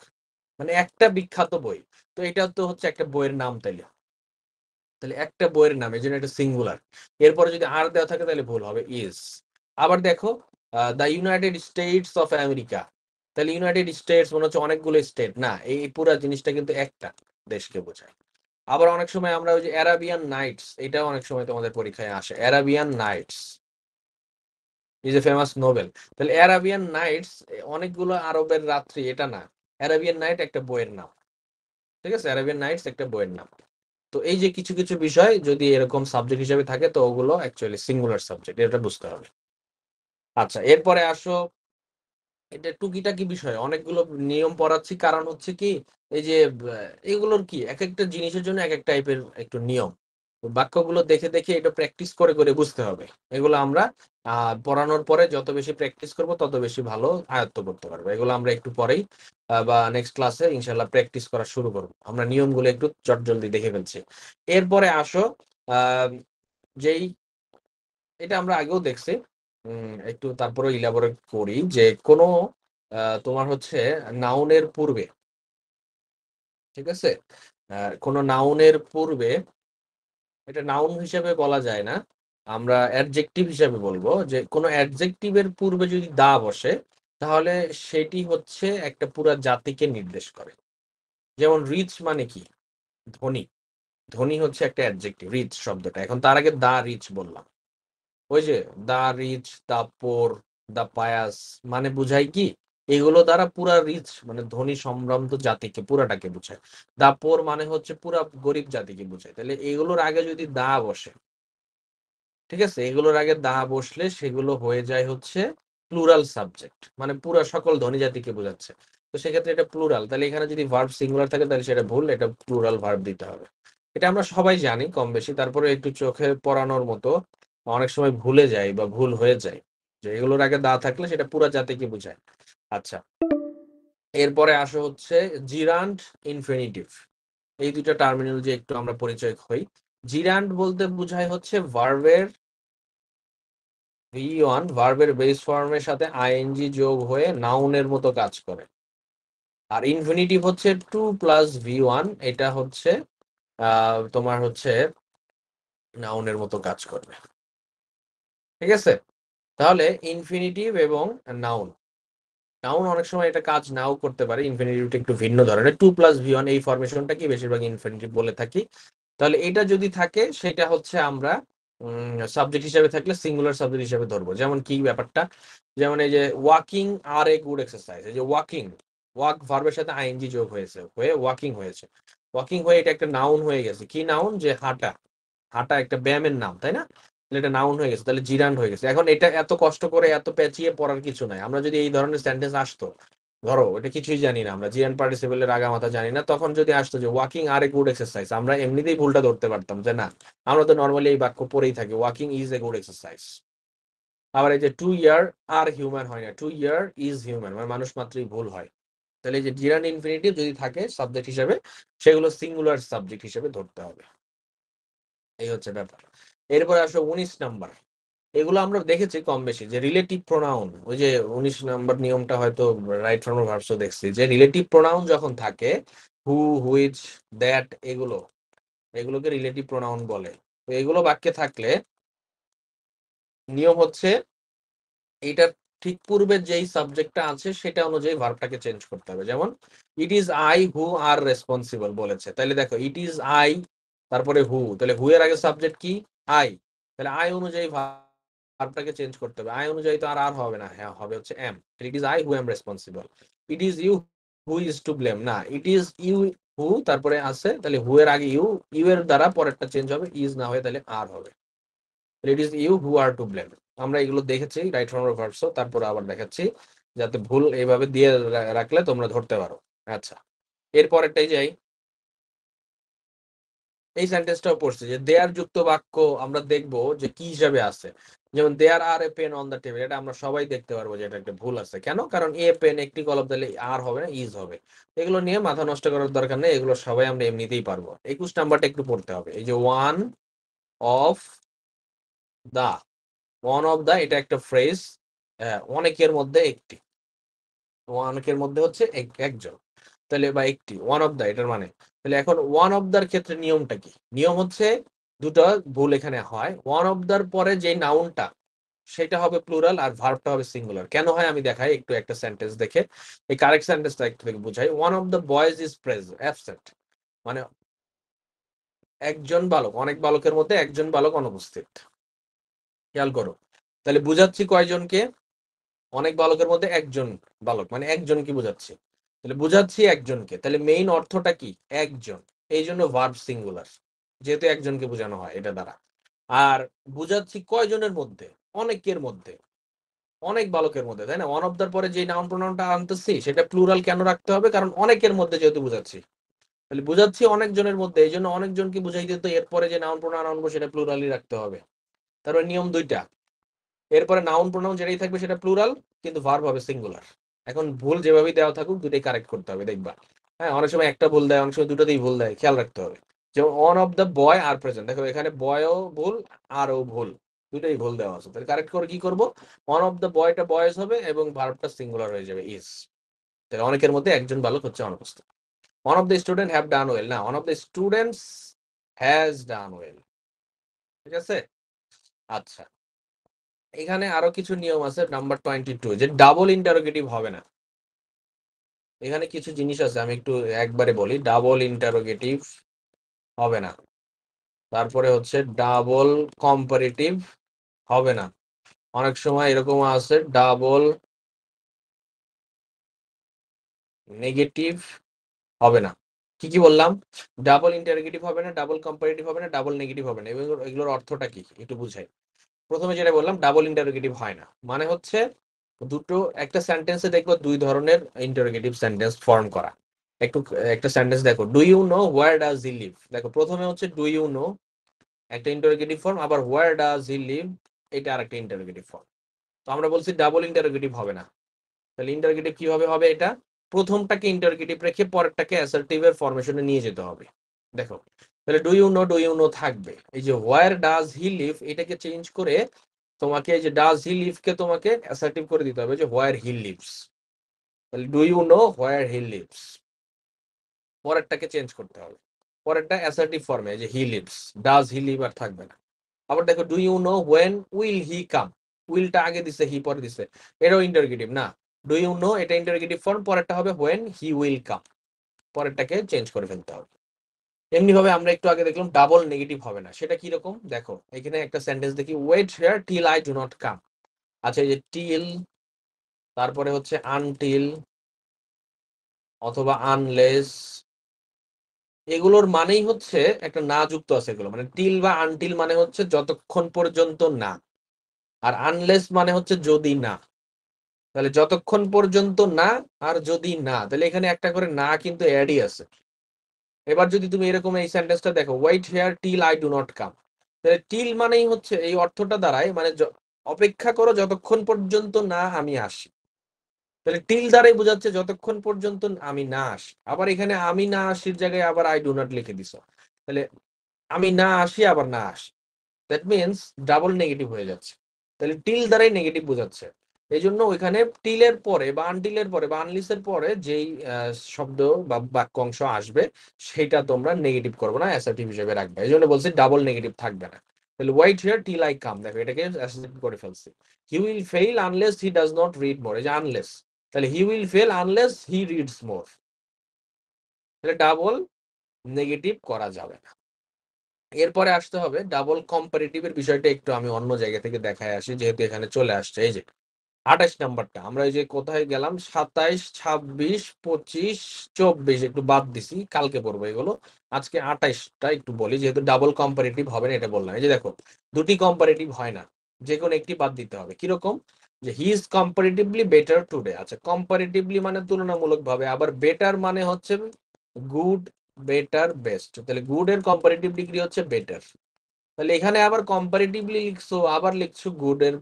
মানে একটা বিখ্যাত বই, তো এটা তো হচ্ছে একটা বইয়ের নাম, তাহলে একটা বইয়ের নাম, এই জন্য এটা সিঙ্গুলার। এরপরে যদি আর দেওয়া থাকে তাহলে ভুল হবে, ইজ। আবার দেখো the United states of America, তাহলে ইউনাইটেড স্টেটস মনে হচ্ছে অনেকগুলো স্টেট, না, এই পুরো জিনিসটা কিন্তু একটা দেশকে বোঝায়। আবার অনেক সময় আমরা ওই যে অ্যারাবিয়ান নাইটস, এটাও অনেক সময় তোমাদের পরীক্ষায় আসে, Arabian Nights is a famous novel, তাহলে অ্যারাবিয়ান নাইটস অনেকগুলো আরবের রাত্রি, এটা না, অ্যারাবিয়ান নাইট একটা বইয়ের নাম, ঠিক আছে, অ্যারাবিয়ান নাইটস একটা বইয়ের নাম। তো এই যে কিছু কিছু বিষয় যদি এরকম সাবজেক্ট হিসেবে থাকে, তো ওগুলো অ্যাকচুয়ালি সিঙ্গুলার সাবজেক্ট, এটা বুঝতে হবে। আচ্ছা, এরপরে আসো, এটা টুকিটাকি বিষয়, অনেকগুলো নিয়ম পড়াচ্ছি, কারণ হচ্ছে কি এই যে এগুলোর কি এক একটা জিনিসের জন্য এক এক টাইপের একটু নিয়ম, বাক্যগুলো দেখে দেখে এটা প্র্যাকটিস করে করে বুঝতে হবে। এগুলো আমরা পড়ানোর পরে যত বেশি প্র্যাকটিস করব তত বেশি ভালো আয়ত্ত করতে পারবো। এগুলো আমরা একটু পরেই বা নেক্সট ক্লাসে ইনশাল্লাহ প্র্যাকটিস করা শুরু করবো, আমরা নিয়মগুলো একটু চটজলদি দেখে ফেলছি। এরপরে আসো যেই এটা আমরা আগেও দেখছি, একটু তারপরে ইলাবোরেট করি, যে কোনো তোমার হচ্ছে নাউনের পূর্বে ঠিক আছে? কোনো নাউনের পূর্বে, এটা নাউন হিসেবে বলা যায় না, আমরা অ্যাডজেক্টিভ হিসেবে বলবো যে কোনো অ্যাডজেক্টিভের পূর্বে যদি দা বসে তাহলে সেটি হচ্ছে একটা পুরা জাতিকে নির্দেশ করে। যেমন রিচ মানে কি? ধনী। ধনী হচ্ছে একটা অ্যাডজেক্টিভ, রিচ শব্দটা। এখন তার আগে দা রিচ বললাম, ওই যে দা রিচ, দা পোর, দা পায়াস, মানে বুঝায় কি এগুলো দ্বারা পুরা রিচ মানে ধনী সম্ভ্রান্ত জাতিকে পুরাটাকে বুঝায়। দা পোর মানে হচ্ছে পুরা গরিব জাতিকে বুঝায়। তাহলে এগুলোর আগে যদি দা বসে, ঠিক আছে, এগুলোর আগে দা বসলে সেগুলো হয়ে যায় হচ্ছে প্লুরাল সাবজেক্ট, মানে পুরা সকল ধনী জাতিকে বোঝাচ্ছে। তো সেক্ষেত্রে এটা প্লুরাল। তাহলে এখানে যদি ভার্ব সিঙ্গুলার থাকে তাহলে সেটা ভুল, এটা প্লুরাল ভার্ব দিতে হবে। এটা আমরা সবাই জানি কম বেশি, তারপরে একটু চোখে পড়ানোর মতো অনেক সময় ভুলে যায় বা ভুল হয়ে যায় যে এগুলোর আগে দা থাকলে সেটা পুরা জাতিকে বোঝায়। আচ্ছা, এরপরে আসো হচ্ছে জিরান্ড, ইনফিনিটিভ। এই দুইটা টার্মিনোলজি একটু আমরা পরিচয় হই। জিরান্ড বলতে বোঝায় হচ্ছে ভার্বের V1 ভার্বের বেস ফর্মের সাথে আইএনজি যোগ হয়ে নাউনের মতো কাজ করে। আর ইনফিনিটিভ হচ্ছে 2 প্লাস V1, এটা হচ্ছে তোমার হচ্ছে নাউনের মতো কাজ করবে। ঠিক আছে? তাহলে ইনফিনিটিভ এবং নাউন, নাউন অনেক সময় এটা কাজ নাও করতে পারে, ইনফিনিটিভটা একটু ভিন্ন ধরনের। 2 প্লাস V1 এই ফরমেশনটা কি বেশিরভাগ ইনফিনিটিভ বলে থাকি। তাহলে এটা যদি থাকে সেটা হচ্ছে আমরা সাবজেক্ট হিসেবে থাকলে সিঙ্গুলার সাবজেক্ট হিসেবে ধরবো। যেমন কি ব্যাপারটা, যেমন এই যে walking are a good exercise, এই যে ওয়াকিং, ওয়াক ভার্বের সাথে আইএনজি যোগ হয়েছে, হয়ে ওয়াকিং হয়েছে। ওয়াকিং হয়ে এটা একটা নাউন হয়ে গেছে। কি নাউন? যে হাঁটা। হাঁটা একটা ব্যায়ামের নাম, তাই না? তাহলে এটা নাউন হয়ে গেছে, তাহলে জিরান্ড হয়ে গেছে। এখন এটা এত কষ্ট করে এত পেঁচিয়ে পড়ার কিছু নাই। আমরা যদি এই ধরনের সেন্টেন্স আসতো, ধরো এটা কিছুই জানি না, আমরা জিরান্ড পার্টিসিপেলের আগা মাথা জানি না, তখন যদি আসতো যে walking are a good exercise, আমরা এমনিতেই ভুলটা ধরতে পারতাম যে না, আমরা তো নর্মালি এই বাক্য পড়েই থাকি, walking is a good exercise. আবার এই যে 2 ইয়ার আর হিউম্যান হয় না, 2 ইয়ার ইজ হিউম্যান, মানে মানুষ মাত্রই ভুল হয়। তাহলে এই যে জিরান্ড ইনফিনিটিভ যদি থাকে সাবজেক্ট হিসেবে, সেগুলো সিঙ্গুলার সাবজেক্ট হিসেবে ধরতে হবে। এই হচ্ছে ব্যাপার। এরপরে আসো 19 নাম্বার। এগুলো আমরা দেখেছি কম বেশি যে রিলেটিভ প্রোনাউন, ওই যে 19 নাম্বার নিয়মটা হয়তো রাইট ফর্ম ভার্বসও দেখছি, যে রিলেটিভ প্রোনাউন যখন থাকে, হু, হুইচ, দ্যাট, এগুলোকে রিলেটিভ প্রোনাউন বলে। তো এগুলো বাক্যে থাকলে নিয়ম হচ্ছে এটা ঠিক পূর্বে যেই সাবজেক্টটা আছে সেটা অনুযায়ী ভার্বটাকে চেঞ্জ করতে হবে। যেমন ইট is I who R responsible বলেছে, তাহলে দেখো ইট ইজ আই, তারপরে হু, তাহলে হু এর আগে সাবজেক্ট কি? আই। তাহলে আই অনুযায়ী ভার্বটাকে চেঞ্জ করতে হবে। আই অনুযায়ী তো আর হবে না, হ্যাঁ হবে হচ্ছে am. It is I who am responsible. It is you who is to blame, না, ইট ইজ ইউ হু, তারপরে আছে, তাহলে হু এর আগে ইউ, ইউ এর দ্বারা পরেরটা চেঞ্জ হবে, ইজ না হয়ে তাহলে আর হবে। It is you who are to blame. আমরা এগুলো দেখেছি রাইট ফর্ম ভার্বসও, তারপরে আবার দেখাচ্ছি যাতে ভুল এইভাবে দিয়ে রাখলে তোমরা ধরতে পারো। আচ্ছা, এরপরেরটাই যাই। এই সেন্টেন্সটাও পড়ছে যে দেয়ার যুক্ত বাক্য আমরা দেখবো যে কি হিসাবে আছে। যেমন there are a pen on the table, এটা আমরা সবাই দেখতে পারবো যে এটা একটা ভুল আছে। কেন? কারণ এ পেন একটি কলম, তাহলে আর হবে না, ইজ হবে। এগুলো নিয়ে মাথা নষ্ট করার দরকার নেই, এগুলো সবাই আমরা এমনিতেই পারবো। 21 নাম্বারটা একটু পড়তে হবে। এই যে one of the, one of the এটা একটা ফ্রেজ, অনেকের মধ্যে একটি, অনেকের মধ্যে হচ্ছে একজন, তাহলে বা একটি, ওয়ান অফ দা এটার মানে। তাহলে এখন ওয়ান অফ দার ক্ষেত্রে নিয়মটা কি? নিয়ম হচ্ছে দুটো ভুল এখানে হয়। ওয়ান অফ দার পরে যে নাউনটা সেটা হবে প্লুরাল আর ভার্বটা হবে সিঙ্গুলার। কেন হয় আমি দেখাই একটু একটা সেন্টেন্স দেখে, এই কারেক্ট সেন্টেন্সটা একটু দেখে বুঝাই। One of the boys is absent, মানে একজন বালক, অনেক বালকের মধ্যে একজন বালক অনুপস্থিত। খেয়াল করো, তাহলে বুঝাচ্ছি কয়জনকে? অনেক বালকের মধ্যে একজন বালক, মানে একজনকে বুঝাচ্ছি। তাহলে বুঝাচ্ছি একজনকে, তাহলে মেইন অর্থটা কি? একজন। এই জন্য ভার্ব সিঙ্গুলার, যেহেতু একজনকে বোঝানো হয় এটা দ্বারা। আর বুঝাচ্ছি কয়জনের মধ্যে? অনেকের মধ্যে, অনেক বালকের মধ্যে, তাই না? ওয়ান অফ দার পরে যে নাউন প্রোনাউনটা আনতেছি সেটা প্লুরাল কেন রাখতে হবে? কারণ অনেকের মধ্যে যেহেতু বুঝাচ্ছি, তাহলে বুঝাচ্ছি অনেকজনের মধ্যে, এই জন্য অনেকজনকে বুঝাইতে তো এরপরে যে নাউন প্রোনাউন আনবো সেটা প্লুরালই রাখতে হবে। তারপরে নিয়ম দুইটা, এরপরে নাউন প্রোনাউন যেটাই থাকবে সেটা প্লুরাল, কিন্তু ভার্ব হবে সিঙ্গুলার। এখন ভুল যেভাবেই দেওয়া থাকুক দুটোই কারেক্ট করতে হবে, দেখবা। হ্যাঁ, অনেক সময় একটা ভুল দেয়, অনেক সময় দুটোতেই ভুল দেয়, খেয়াল রাখতে হবে। যেমন one of the boy are present, দেখো এখানে বয়ও ভুল আরও ভুল, দুটোই ভুল দেওয়া আছে। তাহলে কারেক্ট করে কি করবো? ওয়ান অফ দ্য বয়টা বয়েজ হবে এবং ভার্বটা সিঙ্গুলার হয়ে যাবে, ইজ। তাহলে অনেকের মধ্যে একজন বালক হচ্ছে অনুপস্থিত। one of the student have done well না, one of the students has done well, ঠিক আছে? আচ্ছা, এখানে আরো কিছু নিয়ম আছে। নাম্বার 22 যে ডাবল ইন্টারোগেটিভ হবে না। এখানে কিছু জিনিস আছে, আমি একটু একবারে বলি। ডাবল ইন্টারোগেটিভ হবে না। তারপরে হচ্ছে ডাবল কম্পারেটিভ হবে না। অনেক সময় এরকম আছে ডাবল নেগেটিভ হবে না। কি কি বললাম? ডাবল ইন্টারোগেটিভ হবে না, ডাবল কম্পারেটিভ হবে না, ডাবল নেগেটিভ হবে না। এগুলোর অর্থটা কি একটু বুঝাই। প্রথমে যেটা বললাম ডাবল ইন্টারোগেটিভ হয় না, মানে হচ্ছে দুটো একটা সেন্টেন্সে দেখবো দুই ধরনের ইন্টারোগেটিভ সেন্টেন্স ফর্ম করা। একটা সেন্টেন্স দেখো, do you know where does he live. দেখো প্রথমে হচ্ছে ডু ইউ নো একটা ইন্টারোগেটিভ ফর্ম, আবার হোয়ার ডাজ হি লিভ এটা আরেকটা ইন্টারোগেটিভ ফর্ম। তো আমরা বলছি ডাবল ইন্টারোগেটিভ হবে না। তাহলে ইন্টারোগেটিভ কিভাবে হবে? এটা প্রথমটাকে ইন্টারোগেটিভ রেখে পরেরটাকে অ্যাসার্টিভের ফরমেশনে নিয়ে যেতে হবে। দেখো তাহলে ডু ইউ নো থাকবে। এই যে হোয়ার ডাজ হি লিভ এটাকে চেঞ্জ করে তোমাকে এই যে ডাজ হি লিভ কে তোমাকে অ্যাসার্টিভ করে দিতে হবে যে হোয়ার হি লিভস। তাহলে do you know where he lives, পরেরটাকে চেঞ্জ করতে হবে, পরেরটা অ্যাসার্টিভ ফর্মে যে he lives, does he live আর থাকবে না। আবার দেখো do you know when will he come, উইলটা আগে দিছে হি পরে দিছে, এটাও ইন্টারোগেটিভ না। ডু ইউ নো এটা ইন্টারোগেটিভ ফর্ম, পরেরটা হবে হোয়েন হি উইল কাম, পরেরটাকে চেঞ্জ করে ফেলতে হবে। এমনি ভাবে আমরা একটু আগে দেখলাম ডাবল নেগেটিভ হবে না। সেটা কি রকম? দেখো এখানে একটা সেন্টেন্স দেখি, wait here till I do not come. আচ্ছা এই যে টিল, তারপরে হচ্ছে আনটিল অথবা আনলেস, এগুলোর মানেই হচ্ছে একটা না যুক্ত আছে। এগুলো মানে টিল বা আনটিল মানে হচ্ছে যতক্ষণ পর্যন্ত না, আর আনলেস মানে হচ্ছে যদি না। তাহলে যতক্ষণ পর্যন্ত না আর যদি না, তাহলে এখানে একটা করে না কিন্তু অ্যাডই আছে। এবার যদি তুমি এরকম এই সেন্টেন্সটা দেখো, wait here till I do not come, তাহলে টিল মানেই হচ্ছে এই অর্থটা দাঁড়ায় মানে অপেক্ষা করো যতক্ষণ পর্যন্ত না আমি আসি। তাহলে টিল দ্বারাই বোঝাচ্ছে যতক্ষণ পর্যন্ত আমি না আসি। আবার এখানে আমি না আসির জায়গায় আবার আই ডু নট লিখে দিছ, তাহলে আমি না আসি আবার না আসি, দ্যাট মিনস ডাবল নেগেটিভ হয়ে যাচ্ছে। তাহলে টিল দ্বারাই নেগেটিভ বোঝাচ্ছে। এই জন্য ওইখানে টিলের পরে বা আনটিলের পরে বা আনলিসের পরে যেই শব্দ বা বাক্যাংশ আসবে সেটা তোমরা নেগেটিভ করবে না, অ্যাসার্টিভ হিসেবে রাখবে। এই জন্য বলছি ডাবল নেগেটিভ থাকবে না। তাহলে wait here till I come, দেখো এটাকে অ্যাসার্টিভ করে ফেলছি। He will fail unless he does not read more, এই যে আনলেস, তাহলে he will fail unless he reads more, তাহলে ডাবল নেগেটিভ করা যাবে না। এরপরে আসতে হবে ডাবল কম্পারেটিভের বিষয়টা একটু আমি অন্য জায়গা থেকে দেখায় আসি, যেহেতু এখানে চলে আসছে। এই যে 28 নাম্বারটা, আমরা এই যে কোথায় গেলাম, 27, 26, 25, 24 একটু বাদ দিছি, কালকে পড়বো এগুলো। আজকে 28টা একটু বলি, যেহেতু ডাবল কম্পারেটিভ হবে না এটা বললাম। এই যে দেখো দুটি কম্পারেটিভ হয় না, যে কোনো একটি বাদ দিতে হবে। কিরকম? যে he is comparatively better today. আচ্ছা কম্পারেটিভলি মানে তুলনামূলক ভাবে, আবার বেটার মানে হচ্ছে গুড, বেটার, বেস্ট। তাহলে গুড এর কম্পারেটিভ ডিগ্রি হচ্ছে বেটার। তাহলে এখানে আবার কম্পারেটিভলি লিখছো, আবার লিখছো গুড এর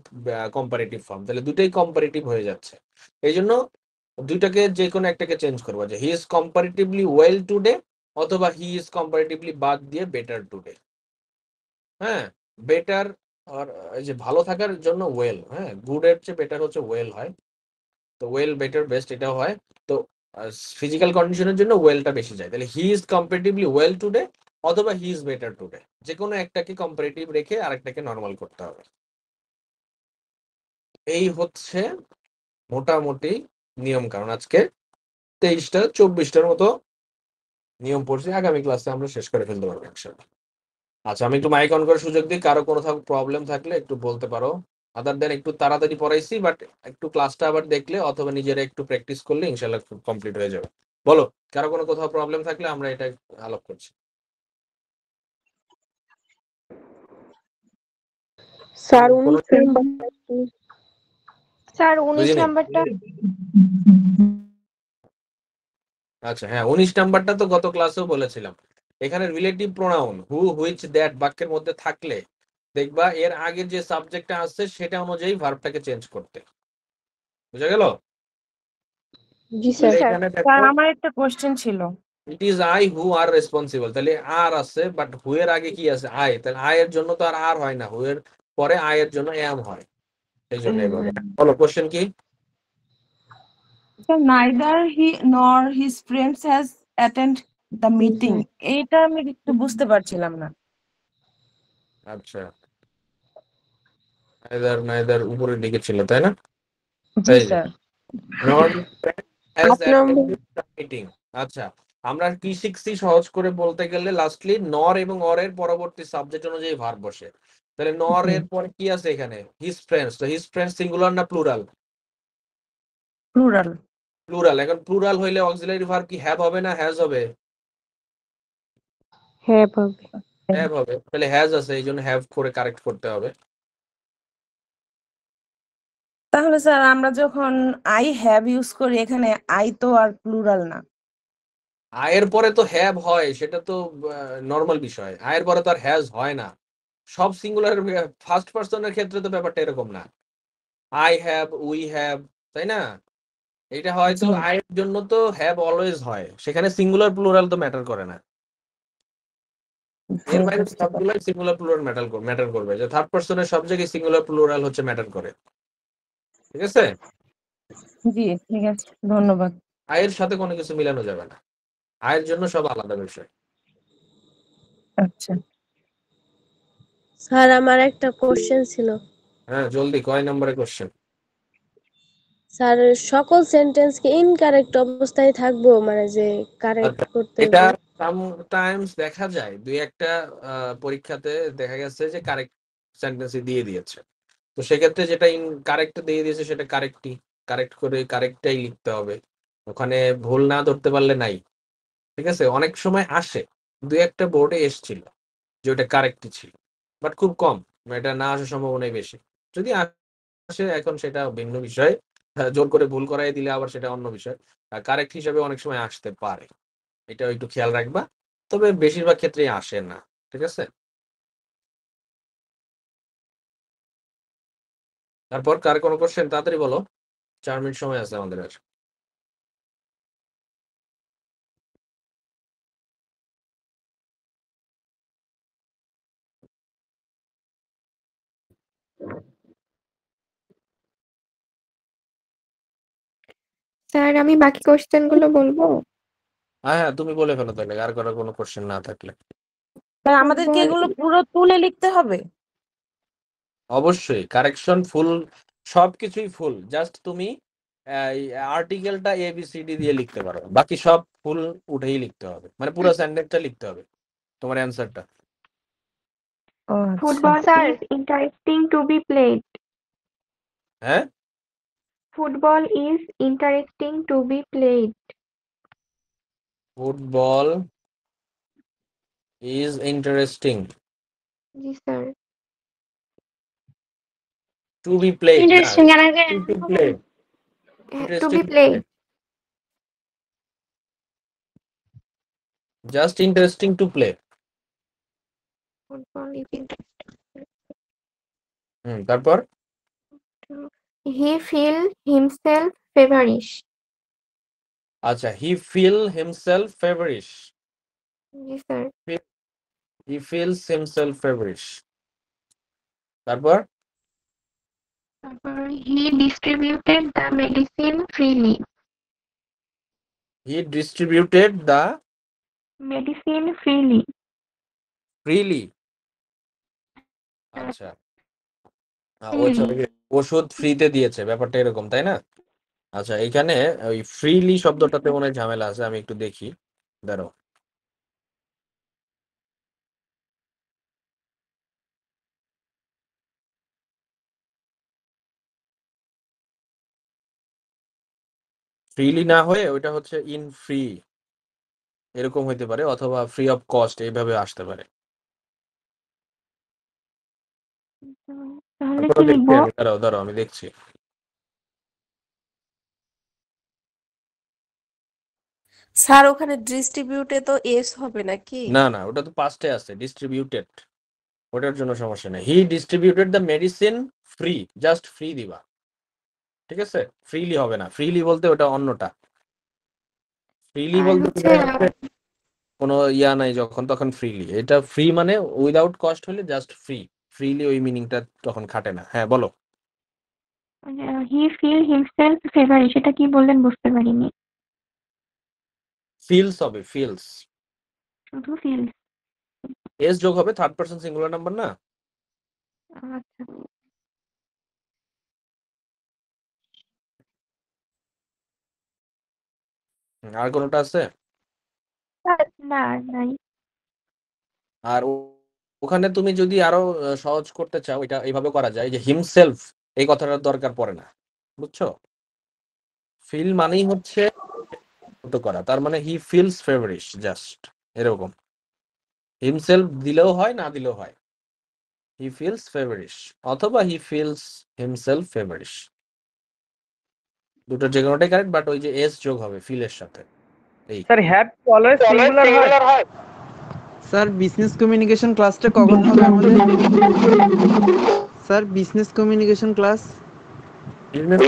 কম্পারেটিভ ফর্ম, তাহলে দুটোই কম্পারেটিভ হয়ে যাচ্ছে। এই জন্য দুইটাকে যে কোনো একটাকে চেঞ্জ করবো, যে he is comparatively well today অথবা হি ইজ কম্পারেটিভলি বাদ দিয়ে বেটার টুডে। হ্যাঁ, বেটার আর এই যে ভালো থাকার জন্য ওয়েল, হ্যাঁ গুড এর চেয়ে বেটার হচ্ছে ওয়েল হয়, তো ওয়েল, বেটার, বেস্ট এটাও হয়। তো ফিজিক্যাল কন্ডিশনের জন্য ওয়েলটা বেশি যায়। তাহলে he is comparatively well today অথবা হি ইজ বেটার টুডে, যে কোনো একটাকে কম্পারেটিভ রেখে আরেকটাকে নরমাল করতে হবে। এই হচ্ছে মোটামুটি নিয়ম কারণ। আজকে 23টা 24টার মতো নিয়ম পড়ছি, আগামী ক্লাসে আমরা শেষ করে ফেলতে পারবো ইনশাআল্লাহ। আচ্ছা আমি একটু মাইক অন করে সুযোগ দিই, কারো কোনো প্রবলেম থাকলে একটু বলতে পারো। আদার দেন একটু তাড়াতাড়ি পড়াইছি, বাট একটু ক্লাসটা আবার দেখলে অথবা নিজেরা একটু প্র্যাকটিস করলে ইনশাআল্লাহ কমপ্লিট হয়ে যাবে। বলো কারো কোনো কোথাও প্রবলেম থাকলে, আমরা এটা আলোক করছি। স্যার কোনো 19 নাম্বার স্যার 19 বুঝিনি? নাম্বারটা আচ্ছা হ্যাঁ 19 নাম্বারটা তো গত ক্লাসেও বলেছিলাম। এখানে relative pronoun who, which, that বাক্যের মধ্যে থাকলে দেখবা এর আগে যে সাবজেক্টটা আসছে সেটা অনুযায়ী ভার্বটাকে চেঞ্জ করতে। বুঝা গেল? জি জি স্যার। স্যার। এখানে দেখো স্যার আমার একটা কোশ্চেন ছিল। ইট is I who R responsible, তাহলে আর আছে, বাট হু এর আগে কি আছে? আই। তাহলে আই এর জন্য তো আর হয় না, হু এর পরে আই এর জন্য এম হয়, এই জন্য এভাবে। বলো কোশ্চেন কি? Sir neither he nor his friends has attend the G meeting, sir. এইটা আমি একটু বুঝতে পারছিলাম না। আচ্ছা, নাইদার উপরের দিকে ছিল তাই না? জি এই যে sir. Not has 8 number. Attended the meeting. আচ্ছা, আমরা কি শিখছি সহজ করে বলতে গেলে লাস্টলি নর এবং অর এর পরবর্তী সাবজেক্ট অনুযায়ী ভার্ব বসে। তাহলে নর জি এর পরে কি আছে এখানে? His friends. তো হিজ ফ্রেন্ডস সিঙ্গুলার না প্লুরাল? প্লুরাল। প্লুরাল। এখন প্লুরাল হইলে অক্সিলারি ভার্ব কি হ্যাভ হবে না হ্যাজ হবে? হ্যাঁ পাবে। হ্যাভ হবে। তাহলে হ্যাজ আছে, এই জন্য হ্যাভ করে কারেক্ট করতে হবে। তাহলে স্যার আমরা যখন আই হ্যাভ ইউজ করি এখানে আই তো আর প্লুরাল না। আয়ের পরে তো হ্যাভ হয়, সেটা তো নর্মাল বিষয়। আয়ের পরে তো আর হ্যাজ হয় না। সব সিঙ্গুলার ফার্স্ট পার্সনের ক্ষেত্রে তো ব্যাপারটা এরকম না। আই হ্যাভ, উই হ্যাভ, তাই না? এটা হয়তো জি আয়ের জন্য তো হ্যাভ অলওয়েজ হয়, সেখানে সিঙ্গুলার প্লুরাল তো ম্যাটার করে না। জি এর বাইরে বুঝতে পারছি। সবগুলোই সিঙ্গুলার প্লুরাল ম্যাটার করবে, যে থার্ড পার্সনের সব জায়গায় সিঙ্গুলার প্লুরাল হচ্ছে ম্যাটার করে। ঠিক আছে? জি ঠিক আছে, ধন্যবাদ। আয়ের সাথে কোনো কিছু মিলানো যাবে না, আয়ের জন্য সব আলাদা বিষয়। আচ্ছা স্যার আমার একটা কোশ্চেন ছিল। হ্যাঁ, জলদি, কয় নম্বরের কোশ্চেন? স্যার সকল সেন্টেন্স কি ইনকারেক্ট অবস্থায় থাকবো, মানে যে কারেক্ট আচ্ছা, করতে এটা হবে? সামটাইমস দেখা যায়, দুই একটা পরীক্ষাতে দেখা গেছে যে কারেক্ট সেন্টেন্সই দিয়ে দিয়েছে। তো সেক্ষেত্রে যেটা কারেক্ট দিয়ে দিয়েছে সেটা কারেক্টই কারেক্ট করে কারেক্টটাই লিখতে হবে। ওখানে ভুল না ধরতে পারলে নাই। ঠিক আছে? অনেক সময় আসে, দুই একটা বোর্ডে এসছিল যে ওটা কারেক্টই ছিল, বাট খুব কম। এটা না আসার সম্ভাবনাই বেশি। যদি আসে এখন সেটা ভিন্ন বিষয়। জোর করে ভুল করাই দিলে আবার সেটা অন্য বিষয়। কারেক্ট হিসাবে অনেক সময় আসতে পারে, এটা একটু খেয়াল রাখবা। তবে বেশিরভাগ ক্ষেত্রেই আসে না। ঠিক আছে? তারপর কার কোনো কোশ্চেন? তাড়াতাড়ি বলো, 4 মিনিট সময় আছে আমাদের আর। স্যার আমি বাকি কোশ্চেন গুলো বলবো। হ্যাঁ হ্যাঁ, তুমি বলে ফেলো তাহলে, আর করার কোনো কোশ্চেন না থাকলে। স্যার আমাদের কি ফুটবল এগুলো পুরো তুলে লিখতে হবে? অবশ্যই কারেকশন ফুল, সবকিছুই ফুল। জাস্ট তুমি আর্টিকেলটা ABCD দিয়ে লিখতে পারো, বাকি সব ফুল উঠেই লিখতে হবে, মানে পুরো সেন্টেন্সটা লিখতে হবে তোমার অ্যান্সারটা। ও আচ্ছা। Football sir is interesting to be played. হ্যাঁ, Football is interesting to be played. Football is interesting ji sir. To be played, না ইন্টারেস্টিং এর আগে to play, To interesting be played. Just interesting to play. Football is interesting. তারপর He feel himself feverish. আচ্ছা, he feel himself feverish. Ji sir. He feels himself feverish. তারপর তারপর he distributed the medicine freely. He distributed the Medicine freely. Freely. আচ্ছা, Freely. ওষুধ ফ্রিতে দিয়েছে, ব্যাপারটা এরকম তাই না? আচ্ছা, এখানে ওই ফ্রিলি শব্দটাতে মনে হয় ঝামেলা আছে, আমি একটু দেখি, দাঁড়াও। ফ্রিলি না হয়ে ওইটা হচ্ছে ইন ফ্রি, এরকম হইতে পারে, অথবা ফ্রি অফ কস্ট, এইভাবে আসতে পারে। তাহলে তারপরে কি দেখছি লিখবো? আমি, দাঁড়াও দাঁড়াও আমি দেখছি। স্যার ওখানে ডিস্ট্রিবিউটে তো এস হবে নাকি? না না, ওটা তো পাস্টে আছে, ডিস্ট্রিবিউটেড, ওটার জন্য সমস্যা নেই। He distributed the medicine free, just free দিবা। ঠিক আছে? ফ্রিলি হবে না, ফ্রিলি বলতে ওটা অন্যটা। ফ্রিলি আর বলতে হচ্ছে বোঝা যাচ্ছে কোনো ইয়া নাই, যখন তখন ফ্রিলি। এটা ফ্রি মানে উইদাউট কস্ট হলে জাস্ট ফ্রি, ফ্রিলি ওই মিনিংটা তখন খাটে না। হ্যাঁ বলো। he feel himself feverish, এটা কি বললেন বুঝতে পারিনি। ফিলস হবে, ফিলস। শুধু ফিল। এস যোগ হবে, থার্ড পারসন সিঙ্গুলার নাম্বার না? আচ্ছা, আর কোনোটা আছে? না নাই। আর ওখানে তুমি যদি আরো সহজ করতে চাও, এটা এইভাবে করা যায় যে হিমসেলফ, এই কথাটার দরকার পড়ে না, বুঝছো? ফিল মানেই হচ্ছে করা, তার মানে হি ফিলস ফেভারিশ, জাস্ট এরকম। হিমসেলফ দিলেও হয়, না দিলেও হয়। হি ফিলস ফেভারিশ অথবা হি ফিলস হিমসেলফ ফেভারিশ, দুটো যে কোনোটাই কারেক্ট, বাট ওই যে এস যোগ হবে ফিলের সাথে। এই স্যার হ্যাভ অলওয়েজ সিঙ্গুলার হয়। স্যার বিজনেস কমিউনিকেশন ক্লাসটা কখন হবে আমাদের? Sir business communication class business